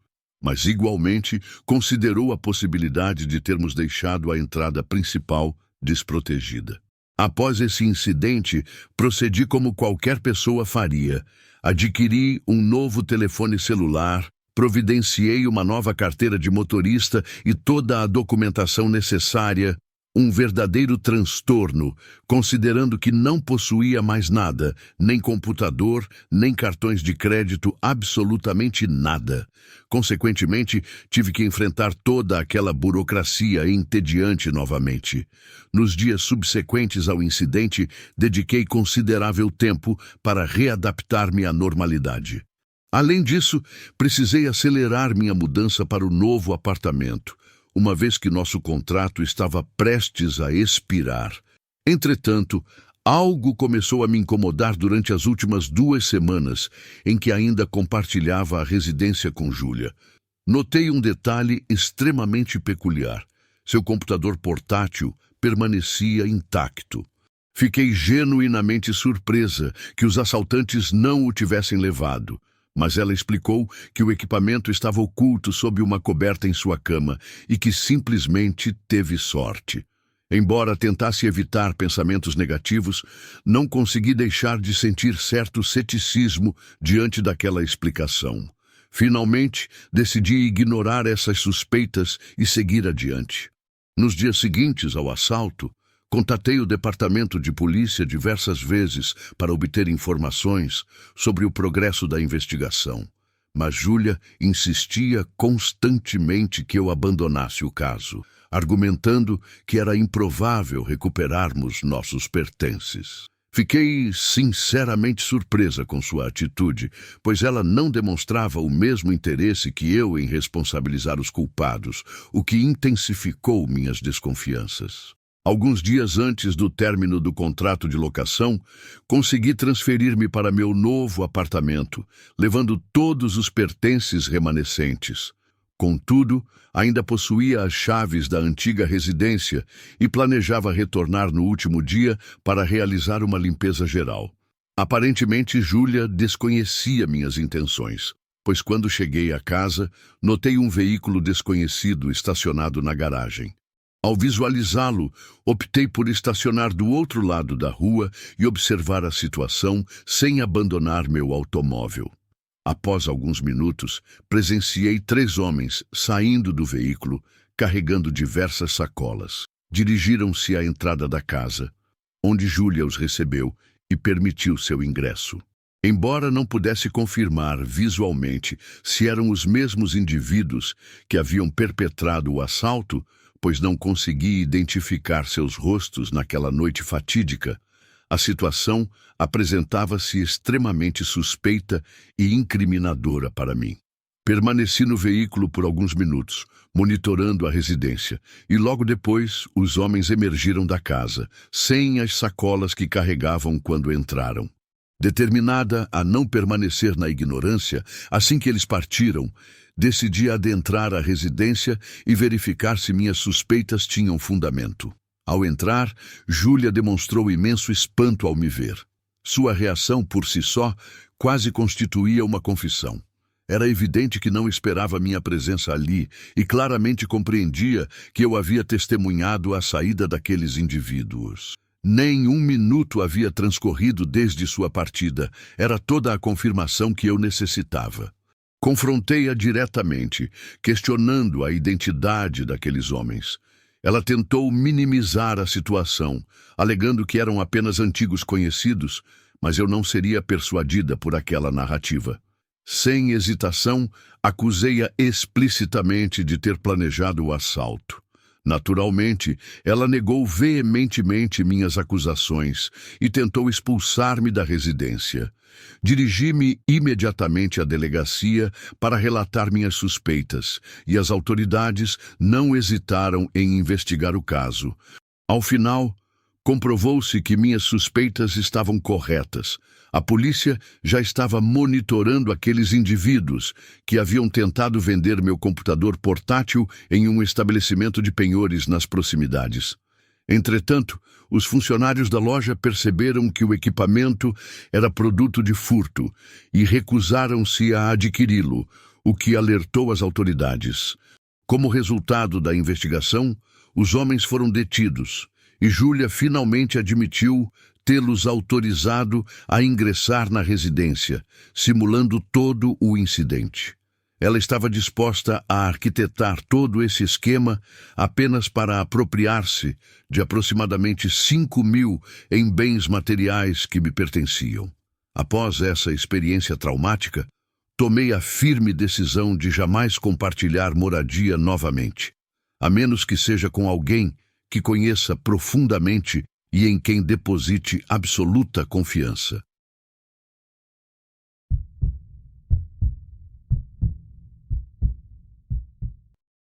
mas igualmente considerou a possibilidade de termos deixado a entrada principal desprotegida. Após esse incidente, procedi como qualquer pessoa faria. Adquiri um novo telefone celular, providenciei uma nova carteira de motorista e toda a documentação necessária. Um verdadeiro transtorno, considerando que não possuía mais nada, nem computador, nem cartões de crédito, absolutamente nada. Consequentemente, tive que enfrentar toda aquela burocracia entediante novamente. Nos dias subsequentes ao incidente, dediquei considerável tempo para readaptar-me à normalidade. Além disso, precisei acelerar minha mudança para o novo apartamento, uma vez que nosso contrato estava prestes a expirar. Entretanto, algo começou a me incomodar durante as últimas 2 semanas, em que ainda compartilhava a residência com Júlia. Notei um detalhe extremamente peculiar. Seu computador portátil permanecia intacto. Fiquei genuinamente surpresa que os assaltantes não o tivessem levado. Mas ela explicou que o equipamento estava oculto sob uma coberta em sua cama e que simplesmente teve sorte. Embora tentasse evitar pensamentos negativos, não consegui deixar de sentir certo ceticismo diante daquela explicação. Finalmente, decidi ignorar essas suspeitas e seguir adiante. Nos dias seguintes ao assalto, contatei o departamento de polícia diversas vezes para obter informações sobre o progresso da investigação, mas Júlia insistia constantemente que eu abandonasse o caso, argumentando que era improvável recuperarmos nossos pertences. Fiquei sinceramente surpresa com sua atitude, pois ela não demonstrava o mesmo interesse que eu em responsabilizar os culpados, o que intensificou minhas desconfianças. Alguns dias antes do término do contrato de locação, consegui transferir-me para meu novo apartamento, levando todos os pertences remanescentes. Contudo, ainda possuía as chaves da antiga residência e planejava retornar no último dia para realizar uma limpeza geral. Aparentemente, Júlia desconhecia minhas intenções, pois quando cheguei à casa, notei um veículo desconhecido estacionado na garagem. Ao visualizá-lo, optei por estacionar do outro lado da rua e observar a situação sem abandonar meu automóvel. Após alguns minutos, presenciei 3 homens saindo do veículo, carregando diversas sacolas. Dirigiram-se à entrada da casa, onde Júlia os recebeu e permitiu seu ingresso. Embora não pudesse confirmar visualmente se eram os mesmos indivíduos que haviam perpetrado o assalto, pois não consegui identificar seus rostos naquela noite fatídica, a situação apresentava-se extremamente suspeita e incriminadora para mim. Permaneci no veículo por alguns minutos, monitorando a residência, e logo depois os homens emergiram da casa, sem as sacolas que carregavam quando entraram. Determinada a não permanecer na ignorância, assim que eles partiram, decidi adentrar a residência e verificar se minhas suspeitas tinham fundamento. Ao entrar, Júlia demonstrou imenso espanto ao me ver. Sua reação, por si só, quase constituía uma confissão. Era evidente que não esperava minha presença ali e claramente compreendia que eu havia testemunhado a saída daqueles indivíduos. Nem 1 minuto havia transcorrido desde sua partida. Era toda a confirmação que eu necessitava. Confrontei-a diretamente, questionando a identidade daqueles homens. Ela tentou minimizar a situação, alegando que eram apenas antigos conhecidos, mas eu não seria persuadida por aquela narrativa. Sem hesitação, acusei-a explicitamente de ter planejado o assalto. Naturalmente, ela negou veementemente minhas acusações e tentou expulsar-me da residência. Dirigi-me imediatamente à delegacia para relatar minhas suspeitas, e as autoridades não hesitaram em investigar o caso. Ao final, comprovou-se que minhas suspeitas estavam corretas. A polícia já estava monitorando aqueles indivíduos que haviam tentado vender meu computador portátil em um estabelecimento de penhores nas proximidades. Entretanto, os funcionários da loja perceberam que o equipamento era produto de furto e recusaram-se a adquiri-lo, o que alertou as autoridades. Como resultado da investigação, os homens foram detidos e Júlia finalmente admitiu tê-los autorizado a ingressar na residência, simulando todo o incidente. Ela estava disposta a arquitetar todo esse esquema apenas para apropriar-se de aproximadamente 5.000 em bens materiais que me pertenciam. Após essa experiência traumática, tomei a firme decisão de jamais compartilhar moradia novamente, a menos que seja com alguém que conheça profundamente e em quem deposite absoluta confiança.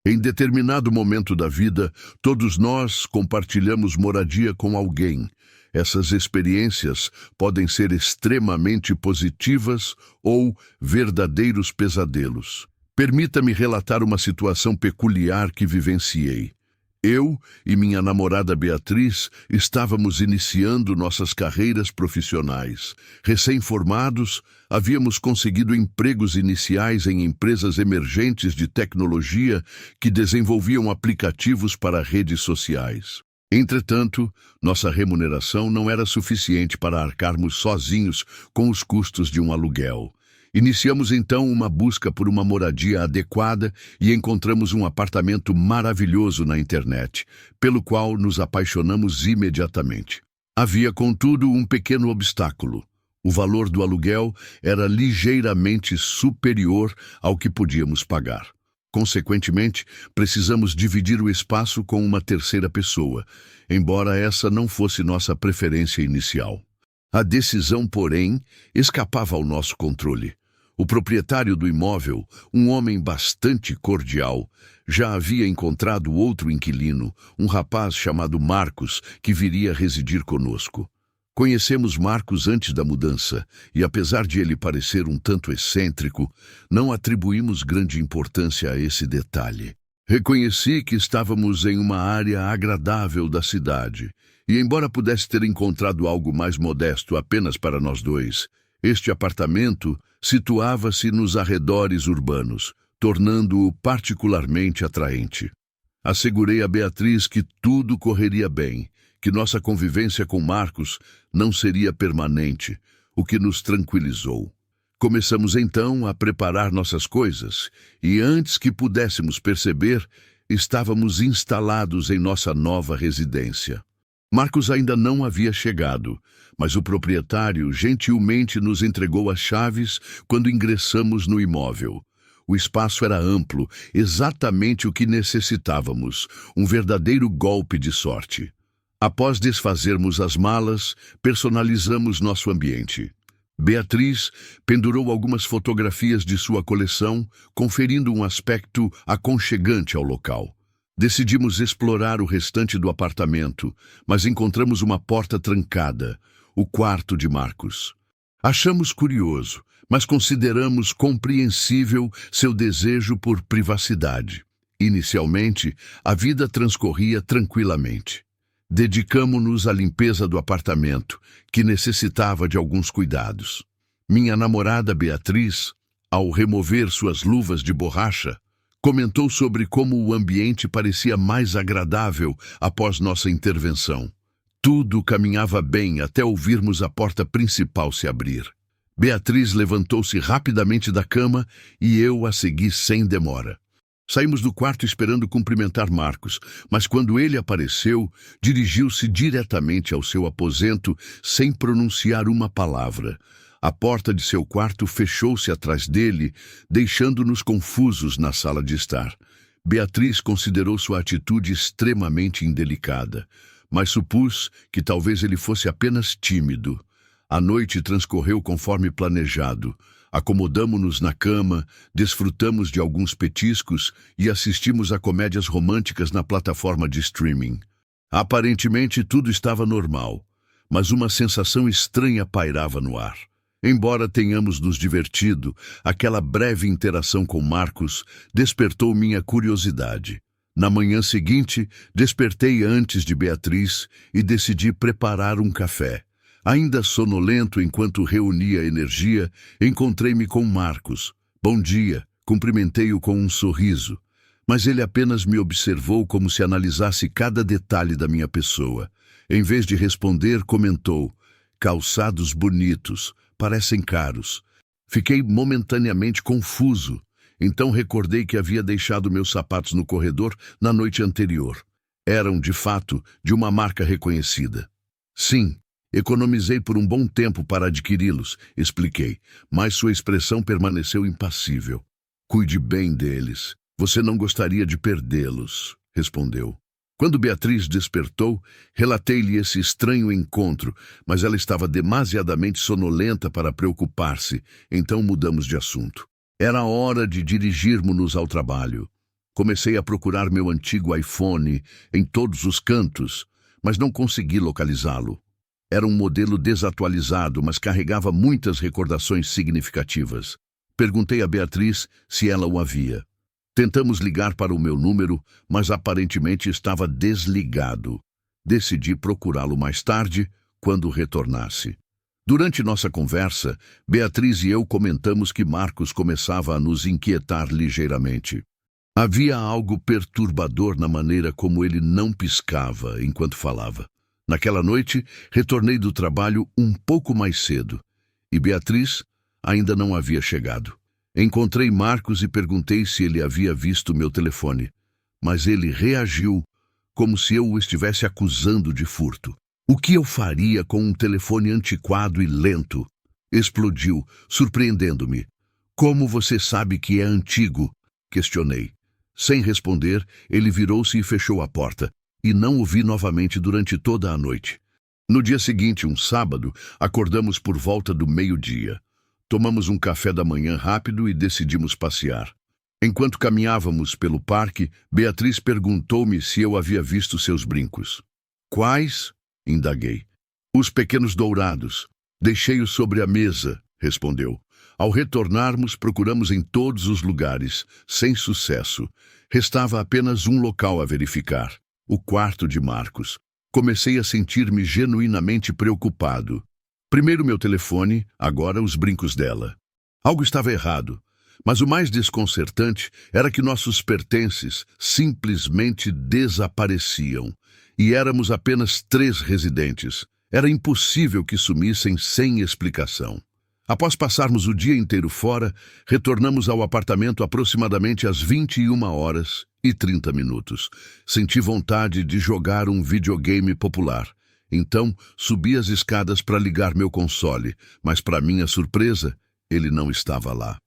Em determinado momento da vida, todos nós compartilhamos moradia com alguém. Essas experiências podem ser extremamente positivas ou verdadeiros pesadelos. Permita-me relatar uma situação peculiar que vivenciei. Eu e minha namorada Beatriz estávamos iniciando nossas carreiras profissionais. Recém-formados, havíamos conseguido empregos iniciais em empresas emergentes de tecnologia que desenvolviam aplicativos para redes sociais. Entretanto, nossa remuneração não era suficiente para arcarmos sozinhos com os custos de um aluguel. Iniciamos então uma busca por uma moradia adequada e encontramos um apartamento maravilhoso na internet, pelo qual nos apaixonamos imediatamente. Havia, contudo, um pequeno obstáculo. O valor do aluguel era ligeiramente superior ao que podíamos pagar. Consequentemente, precisamos dividir o espaço com uma terceira pessoa, embora essa não fosse nossa preferência inicial. A decisão, porém, escapava ao nosso controle. O proprietário do imóvel, um homem bastante cordial, já havia encontrado outro inquilino, um rapaz chamado Marcos, que viria residir conosco. Conhecemos Marcos antes da mudança, e apesar de ele parecer um tanto excêntrico, não atribuímos grande importância a esse detalhe. Reconheci que estávamos em uma área agradável da cidade, e embora pudesse ter encontrado algo mais modesto apenas para nós dois, este apartamento situava-se nos arredores urbanos, tornando-o particularmente atraente. Assegurei a Beatriz que tudo correria bem, que nossa convivência com Marcos não seria permanente, o que nos tranquilizou. Começamos então a preparar nossas coisas, e antes que pudéssemos perceber, estávamos instalados em nossa nova residência. Marcos ainda não havia chegado, mas o proprietário gentilmente nos entregou as chaves quando ingressamos no imóvel. O espaço era amplo, exatamente o que necessitávamos, um verdadeiro golpe de sorte. Após desfazermos as malas, personalizamos nosso ambiente. Beatriz pendurou algumas fotografias de sua coleção, conferindo um aspecto aconchegante ao local. Decidimos explorar o restante do apartamento, mas encontramos uma porta trancada, o quarto de Marcos. Achamos curioso, mas consideramos compreensível seu desejo por privacidade. Inicialmente, a vida transcorria tranquilamente. Dedicamo-nos à limpeza do apartamento, que necessitava de alguns cuidados. Minha namorada Beatriz, ao remover suas luvas de borracha, comentou sobre como o ambiente parecia mais agradável após nossa intervenção. Tudo caminhava bem até ouvirmos a porta principal se abrir. Beatriz levantou-se rapidamente da cama e eu a segui sem demora. Saímos do quarto esperando cumprimentar Marcos, mas quando ele apareceu, dirigiu-se diretamente ao seu aposento sem pronunciar uma palavra. A porta de seu quarto fechou-se atrás dele, deixando-nos confusos na sala de estar. Beatriz considerou sua atitude extremamente indelicada, mas supus que talvez ele fosse apenas tímido. A noite transcorreu conforme planejado. Acomodamo-nos na cama, desfrutamos de alguns petiscos e assistimos a comédias românticas na plataforma de streaming. Aparentemente tudo estava normal, mas uma sensação estranha pairava no ar. Embora tenhamos nos divertido, aquela breve interação com Marcos despertou minha curiosidade. Na manhã seguinte, despertei antes de Beatriz e decidi preparar um café. Ainda sonolento enquanto reunia energia, encontrei-me com Marcos. Bom dia, cumprimentei-o com um sorriso, mas ele apenas me observou como se analisasse cada detalhe da minha pessoa. Em vez de responder, comentou: calçados bonitos, parecem caros. Fiquei momentaneamente confuso. Então recordei que havia deixado meus sapatos no corredor na noite anterior. Eram, de fato, de uma marca reconhecida. Sim, economizei por um bom tempo para adquiri-los, expliquei, mas sua expressão permaneceu impassível. Cuide bem deles. Você não gostaria de perdê-los, respondeu. Quando Beatriz despertou, relatei-lhe esse estranho encontro, mas ela estava demasiadamente sonolenta para preocupar-se, então mudamos de assunto. Era hora de dirigirmos-nos ao trabalho. Comecei a procurar meu antigo iPhone em todos os cantos, mas não consegui localizá-lo. Era um modelo desatualizado, mas carregava muitas recordações significativas. Perguntei a Beatriz se ela o havia. Tentamos ligar para o meu número, mas aparentemente estava desligado. Decidi procurá-lo mais tarde, quando retornasse. Durante nossa conversa, Beatriz e eu comentamos que Marcos começava a nos inquietar ligeiramente. Havia algo perturbador na maneira como ele não piscava enquanto falava. Naquela noite, retornei do trabalho um pouco mais cedo, e Beatriz ainda não havia chegado. Encontrei Marcos e perguntei se ele havia visto meu telefone, mas ele reagiu como se eu o estivesse acusando de furto. O que eu faria com um telefone antiquado e lento? Explodiu, surpreendendo-me. Como você sabe que é antigo? Questionei. Sem responder, ele virou-se e fechou a porta, e não o vi novamente durante toda a noite. No dia seguinte, um sábado, acordamos por volta do meio-dia. Tomamos um café da manhã rápido e decidimos passear. Enquanto caminhávamos pelo parque, Beatriz perguntou-me se eu havia visto seus brincos. Quais? Indaguei. Os pequenos dourados. Deixei-os sobre a mesa, respondeu. Ao retornarmos, procuramos em todos os lugares, sem sucesso. Restava apenas um local a verificar, o quarto de Marcos. Comecei a sentir-me genuinamente preocupado. Primeiro meu telefone, agora os brincos dela. Algo estava errado, mas o mais desconcertante era que nossos pertences simplesmente desapareciam. E éramos apenas 3 residentes. Era impossível que sumissem sem explicação. Após passarmos o dia inteiro fora, retornamos ao apartamento aproximadamente às 21h30. Senti vontade de jogar um videogame popular. Então, subi as escadas para ligar meu console, mas para minha surpresa, ele não estava lá.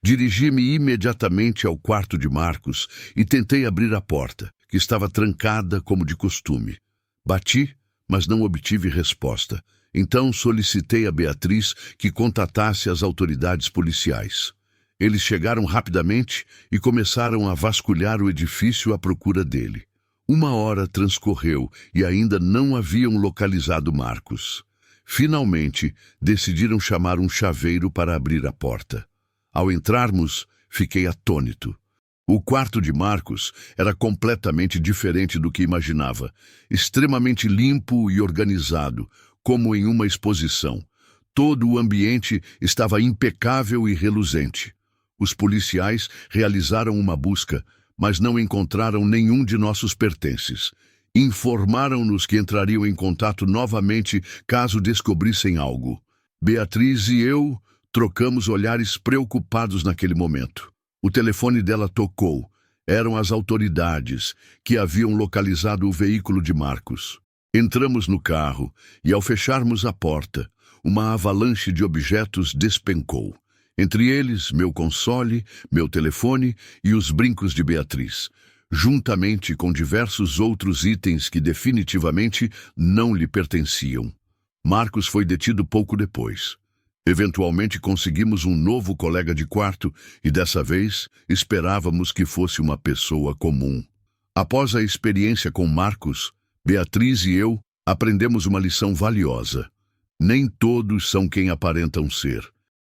Dirigi-me imediatamente ao quarto de Marcos e tentei abrir a porta, que estava trancada como de costume. Bati, mas não obtive resposta. Então solicitei a Beatriz que contatasse as autoridades policiais. Eles chegaram rapidamente e começaram a vasculhar o edifício à procura dele. 1 hora transcorreu e ainda não haviam localizado Marcos. Finalmente, decidiram chamar um chaveiro para abrir a porta. Ao entrarmos, fiquei atônito. O quarto de Marcos era completamente diferente do que imaginava, extremamente limpo e organizado, como em uma exposição. Todo o ambiente estava impecável e reluzente. Os policiais realizaram uma busca, mas não encontraram nenhum de nossos pertences. Informaram-nos que entrariam em contato novamente caso descobrissem algo. Beatriz e eu trocamos olhares preocupados naquele momento. O telefone dela tocou. Eram as autoridades que haviam localizado o veículo de Marcos. Entramos no carro e, ao fecharmos a porta, uma avalanche de objetos despencou. Entre eles, meu console, meu telefone e os brincos de Beatriz, juntamente com diversos outros itens que definitivamente não lhe pertenciam. Marcos foi detido pouco depois. Eventualmente conseguimos um novo colega de quarto e, dessa vez, esperávamos que fosse uma pessoa comum. Após a experiência com Marcos, Beatriz e eu aprendemos uma lição valiosa. Nem todos são quem aparentam ser.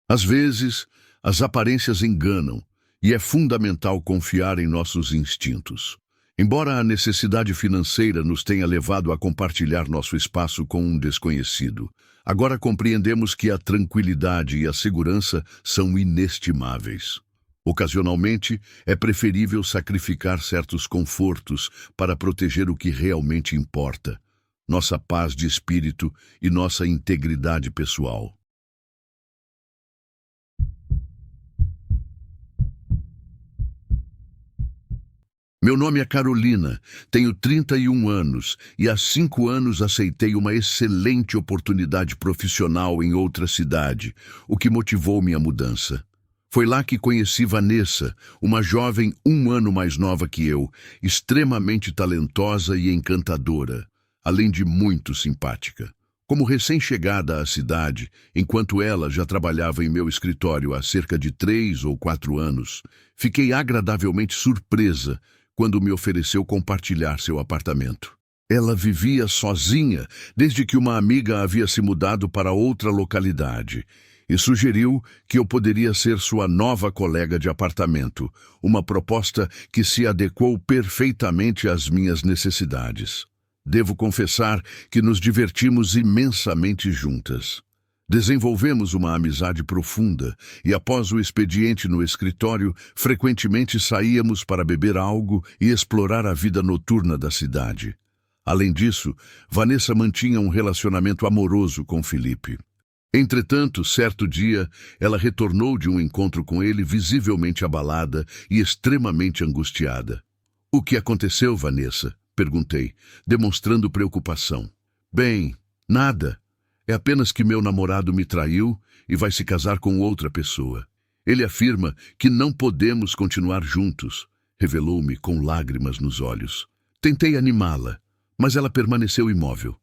Às vezes, as aparências enganam e é fundamental confiar em nossos instintos. Embora a necessidade financeira nos tenha levado a compartilhar nosso espaço com um desconhecido, agora compreendemos que a tranquilidade e a segurança são inestimáveis. Ocasionalmente, é preferível sacrificar certos confortos para proteger o que realmente importa, nossa paz de espírito e nossa integridade pessoal. Meu nome é Carolina, tenho 31 anos e há 5 anos aceitei uma excelente oportunidade profissional em outra cidade, o que motivou minha mudança. Foi lá que conheci Vanessa, uma jovem 1 ano mais nova que eu, extremamente talentosa e encantadora, além de muito simpática. Como recém-chegada à cidade, enquanto ela já trabalhava em meu escritório há cerca de 3 ou 4 anos, fiquei agradavelmente surpresa quando me ofereceu compartilhar seu apartamento. Ela vivia sozinha desde que uma amiga havia se mudado para outra localidade e sugeriu que eu poderia ser sua nova colega de apartamento, uma proposta que se adequou perfeitamente às minhas necessidades. Devo confessar que nos divertimos imensamente juntas. Desenvolvemos uma amizade profunda e, após o expediente no escritório, frequentemente saíamos para beber algo e explorar a vida noturna da cidade. Além disso, Vanessa mantinha um relacionamento amoroso com Felipe. Entretanto, certo dia, ela retornou de um encontro com ele visivelmente abalada e extremamente angustiada. "O que aconteceu, Vanessa?" perguntei, demonstrando preocupação. "Bem, nada. É apenas que meu namorado me traiu e vai se casar com outra pessoa. Ele afirma que não podemos continuar juntos", revelou-me com lágrimas nos olhos. Tentei animá-la, mas ela permaneceu imóvel.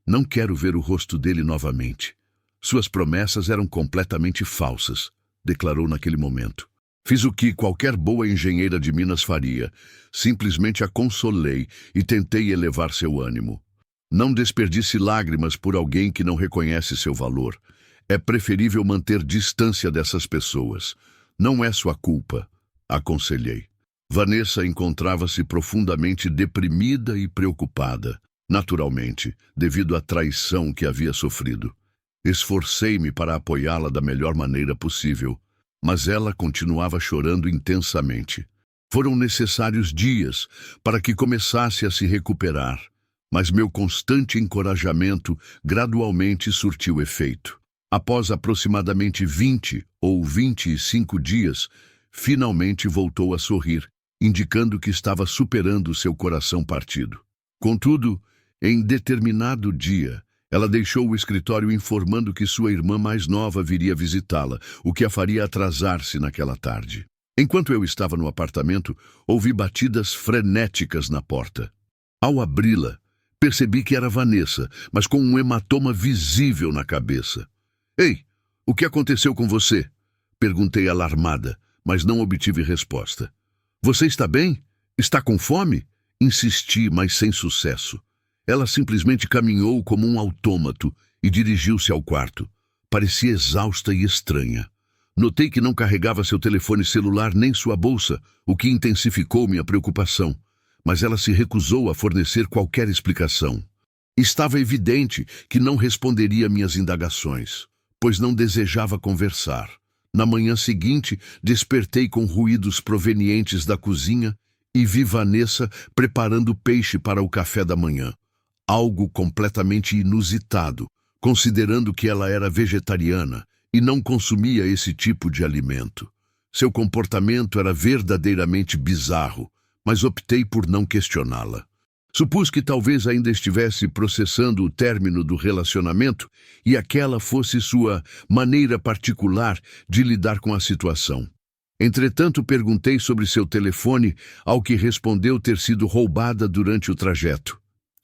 "Não quero ver o rosto dele novamente. Suas promessas eram completamente falsas", declarou naquele momento. Fiz o que qualquer boa engenheira de Minas faria. Simplesmente a consolei e tentei elevar seu ânimo. "Não desperdice lágrimas por alguém que não reconhece seu valor. É preferível manter distância dessas pessoas. Não é sua culpa", aconselhei. Vanessa encontrava-se profundamente deprimida e preocupada, naturalmente, devido à traição que havia sofrido. Esforcei-me para apoiá-la da melhor maneira possível, mas ela continuava chorando intensamente. Foram necessários dias para que começasse a se recuperar, mas meu constante encorajamento gradualmente surtiu efeito. Após aproximadamente 20 ou 25 dias, finalmente voltou a sorrir, indicando que estava superando seu coração partido. Contudo, em determinado dia, ela deixou o escritório informando que sua irmã mais nova viria visitá-la, o que a faria atrasar-se naquela tarde. Enquanto eu estava no apartamento, ouvi batidas frenéticas na porta. Ao abri-la, percebi que era Vanessa, mas com um hematoma visível na cabeça. "Ei, o que aconteceu com você?" perguntei alarmada, mas não obtive resposta. "Você está bem? Está com fome?" insisti, mas sem sucesso. Ela simplesmente caminhou como um autômato e dirigiu-se ao quarto. Parecia exausta e estranha. Notei que não carregava seu telefone celular nem sua bolsa, o que intensificou minha preocupação. Mas ela se recusou a fornecer qualquer explicação. Estava evidente que não responderia minhas indagações, pois não desejava conversar. Na manhã seguinte, despertei com ruídos provenientes da cozinha e vi Vanessa preparando peixe para o café da manhã. Algo completamente inusitado, considerando que ela era vegetariana e não consumia esse tipo de alimento. Seu comportamento era verdadeiramente bizarro, mas optei por não questioná-la. Supus que talvez ainda estivesse processando o término do relacionamento e aquela fosse sua maneira particular de lidar com a situação. Entretanto, perguntei sobre seu telefone, ao que respondeu ter sido roubada durante o trajeto.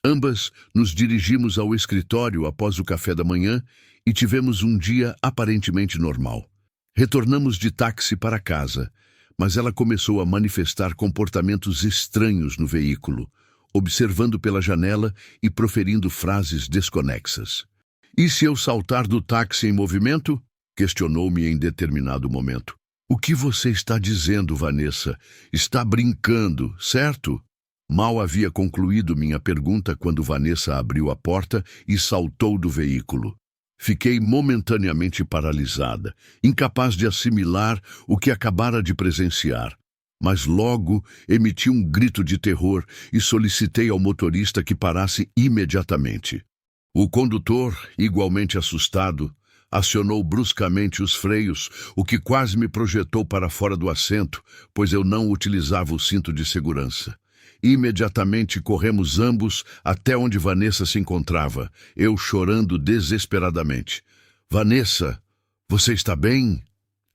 Ambas nos dirigimos ao escritório após o café da manhã e tivemos um dia aparentemente normal. Retornamos de táxi para casa, mas ela começou a manifestar comportamentos estranhos no veículo, observando pela janela e proferindo frases desconexas. "E se eu saltar do táxi em movimento?" questionou-me em determinado momento. "O que você está dizendo, Vanessa? Está brincando, certo?" Mal havia concluído minha pergunta quando Vanessa abriu a porta e saltou do veículo. Fiquei momentaneamente paralisada, incapaz de assimilar o que acabara de presenciar. Mas logo emiti um grito de terror e solicitei ao motorista que parasse imediatamente. O condutor, igualmente assustado, acionou bruscamente os freios, o que quase me projetou para fora do assento, pois eu não utilizava o cinto de segurança. Imediatamente corremos ambos até onde Vanessa se encontrava, eu chorando desesperadamente. Vanessa, você está bem?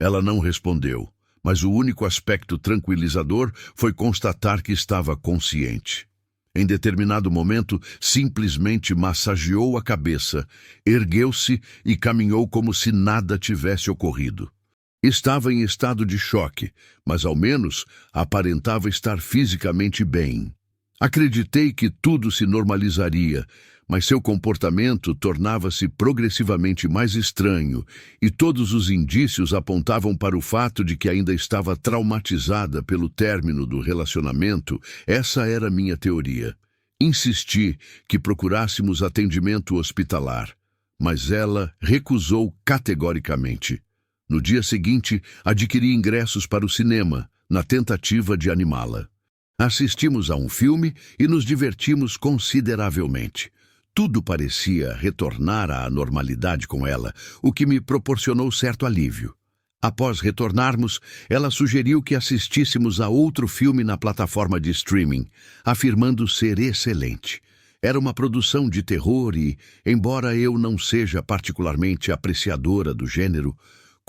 Ela não respondeu, mas o único aspecto tranquilizador foi constatar que estava consciente. Em determinado momento, simplesmente massageou a cabeça, ergueu-se e caminhou como se nada tivesse ocorrido. Estava em estado de choque, mas ao menos aparentava estar fisicamente bem. Acreditei que tudo se normalizaria, mas seu comportamento tornava-se progressivamente mais estranho e todos os indícios apontavam para o fato de que ainda estava traumatizada pelo término do relacionamento. Essa era minha teoria. Insisti que procurássemos atendimento hospitalar, mas ela recusou categoricamente. No dia seguinte, adquiri ingressos para o cinema, na tentativa de animá-la. Assistimos a um filme e nos divertimos consideravelmente. Tudo parecia retornar à normalidade com ela, o que me proporcionou certo alívio. Após retornarmos, ela sugeriu que assistíssemos a outro filme na plataforma de streaming, afirmando ser excelente. Era uma produção de terror e, embora eu não seja particularmente apreciadora do gênero,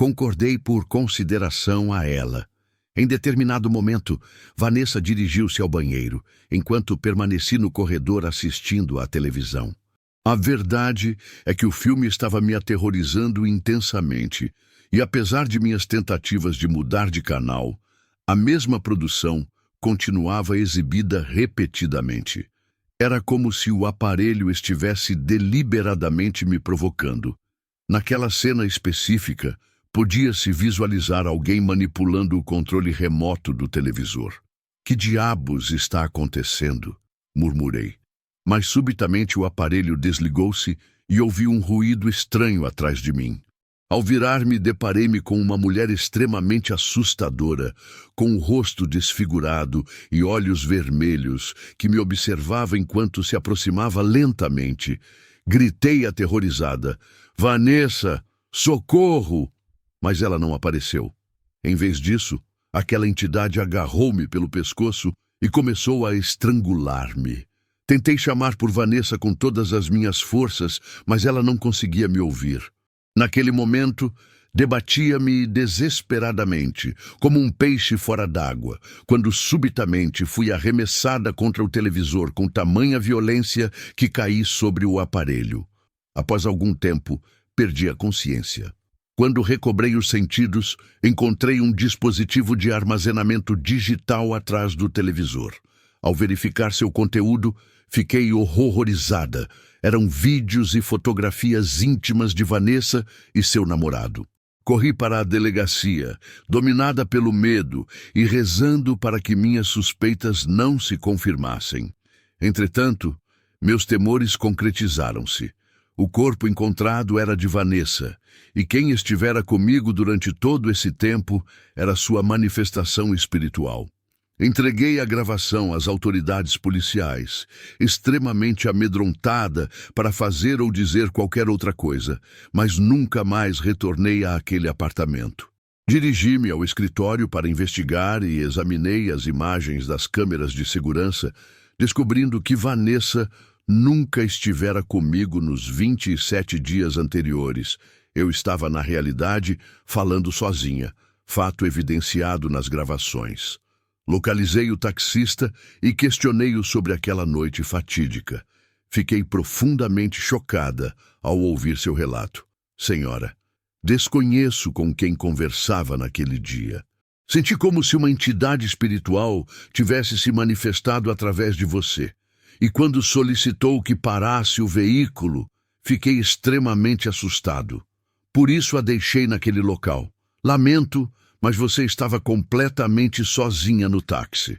concordei por consideração a ela. Em determinado momento, Vanessa dirigiu-se ao banheiro, enquanto permaneci no corredor assistindo à televisão. A verdade é que o filme estava me aterrorizando intensamente, e apesar de minhas tentativas de mudar de canal, a mesma produção continuava exibida repetidamente. Era como se o aparelho estivesse deliberadamente me provocando. Naquela cena específica, podia-se visualizar alguém manipulando o controle remoto do televisor. Que diabos está acontecendo? Murmurei. Mas subitamente o aparelho desligou-se e ouvi um ruído estranho atrás de mim. Ao virar-me, deparei-me com uma mulher extremamente assustadora, com o rosto desfigurado e olhos vermelhos, que me observava enquanto se aproximava lentamente. Gritei aterrorizada: "Vanessa, socorro!" Mas ela não apareceu. Em vez disso, aquela entidade agarrou-me pelo pescoço e começou a estrangular-me. Tentei chamar por Vanessa com todas as minhas forças, mas ela não conseguia me ouvir. Naquele momento, debatia-me desesperadamente, como um peixe fora d'água, quando subitamente fui arremessada contra o televisor com tamanha violência que caí sobre o aparelho. Após algum tempo, perdi a consciência. Quando recobrei os sentidos, encontrei um dispositivo de armazenamento digital atrás do televisor. Ao verificar seu conteúdo, fiquei horrorizada. Eram vídeos e fotografias íntimas de Vanessa e seu namorado. Corri para a delegacia, dominada pelo medo e rezando para que minhas suspeitas não se confirmassem. Entretanto, meus temores concretizaram-se. O corpo encontrado era de Vanessa, e quem estivera comigo durante todo esse tempo era sua manifestação espiritual. Entreguei a gravação às autoridades policiais, extremamente amedrontada para fazer ou dizer qualquer outra coisa, mas nunca mais retornei àquele apartamento. Dirigi-me ao escritório para investigar e examinei as imagens das câmeras de segurança, descobrindo que Vanessa nunca estivera comigo nos 27 dias anteriores. Eu estava, na realidade, falando sozinha, fato evidenciado nas gravações. Localizei o taxista e questionei-o sobre aquela noite fatídica. Fiquei profundamente chocada ao ouvir seu relato. Senhora, desconheço com quem conversava naquele dia. Senti como se uma entidade espiritual tivesse se manifestado através de você. E quando solicitou que parasse o veículo, fiquei extremamente assustado. Por isso a deixei naquele local. Lamento, mas você estava completamente sozinha no táxi.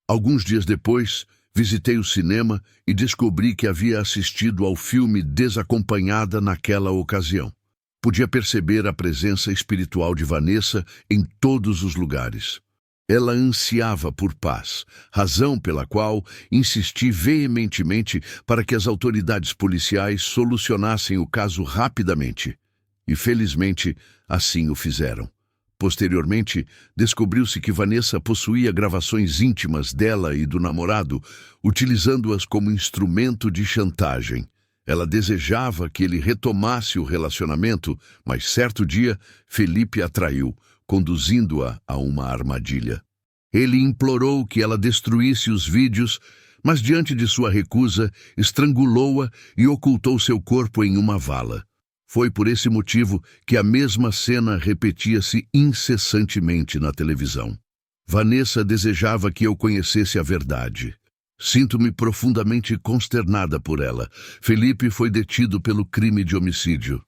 Alguns dias depois, visitei o cinema e descobri que havia assistido ao filme desacompanhada naquela ocasião. Podia perceber a presença espiritual de Vanessa em todos os lugares. Ela ansiava por paz, razão pela qual insisti veementemente para que as autoridades policiais solucionassem o caso rapidamente. E felizmente assim o fizeram. Posteriormente, descobriu-se que Vanessa possuía gravações íntimas dela e do namorado, utilizando-as como instrumento de chantagem. Ela desejava que ele retomasse o relacionamento, mas certo dia, Felipe a traiu, conduzindo-a a uma armadilha. Ele implorou que ela destruísse os vídeos, mas diante de sua recusa, estrangulou-a e ocultou seu corpo em uma vala. Foi por esse motivo que a mesma cena repetia-se incessantemente na televisão. Vanessa desejava que eu conhecesse a verdade. Sinto-me profundamente consternada por ela. Felipe foi detido pelo crime de homicídio.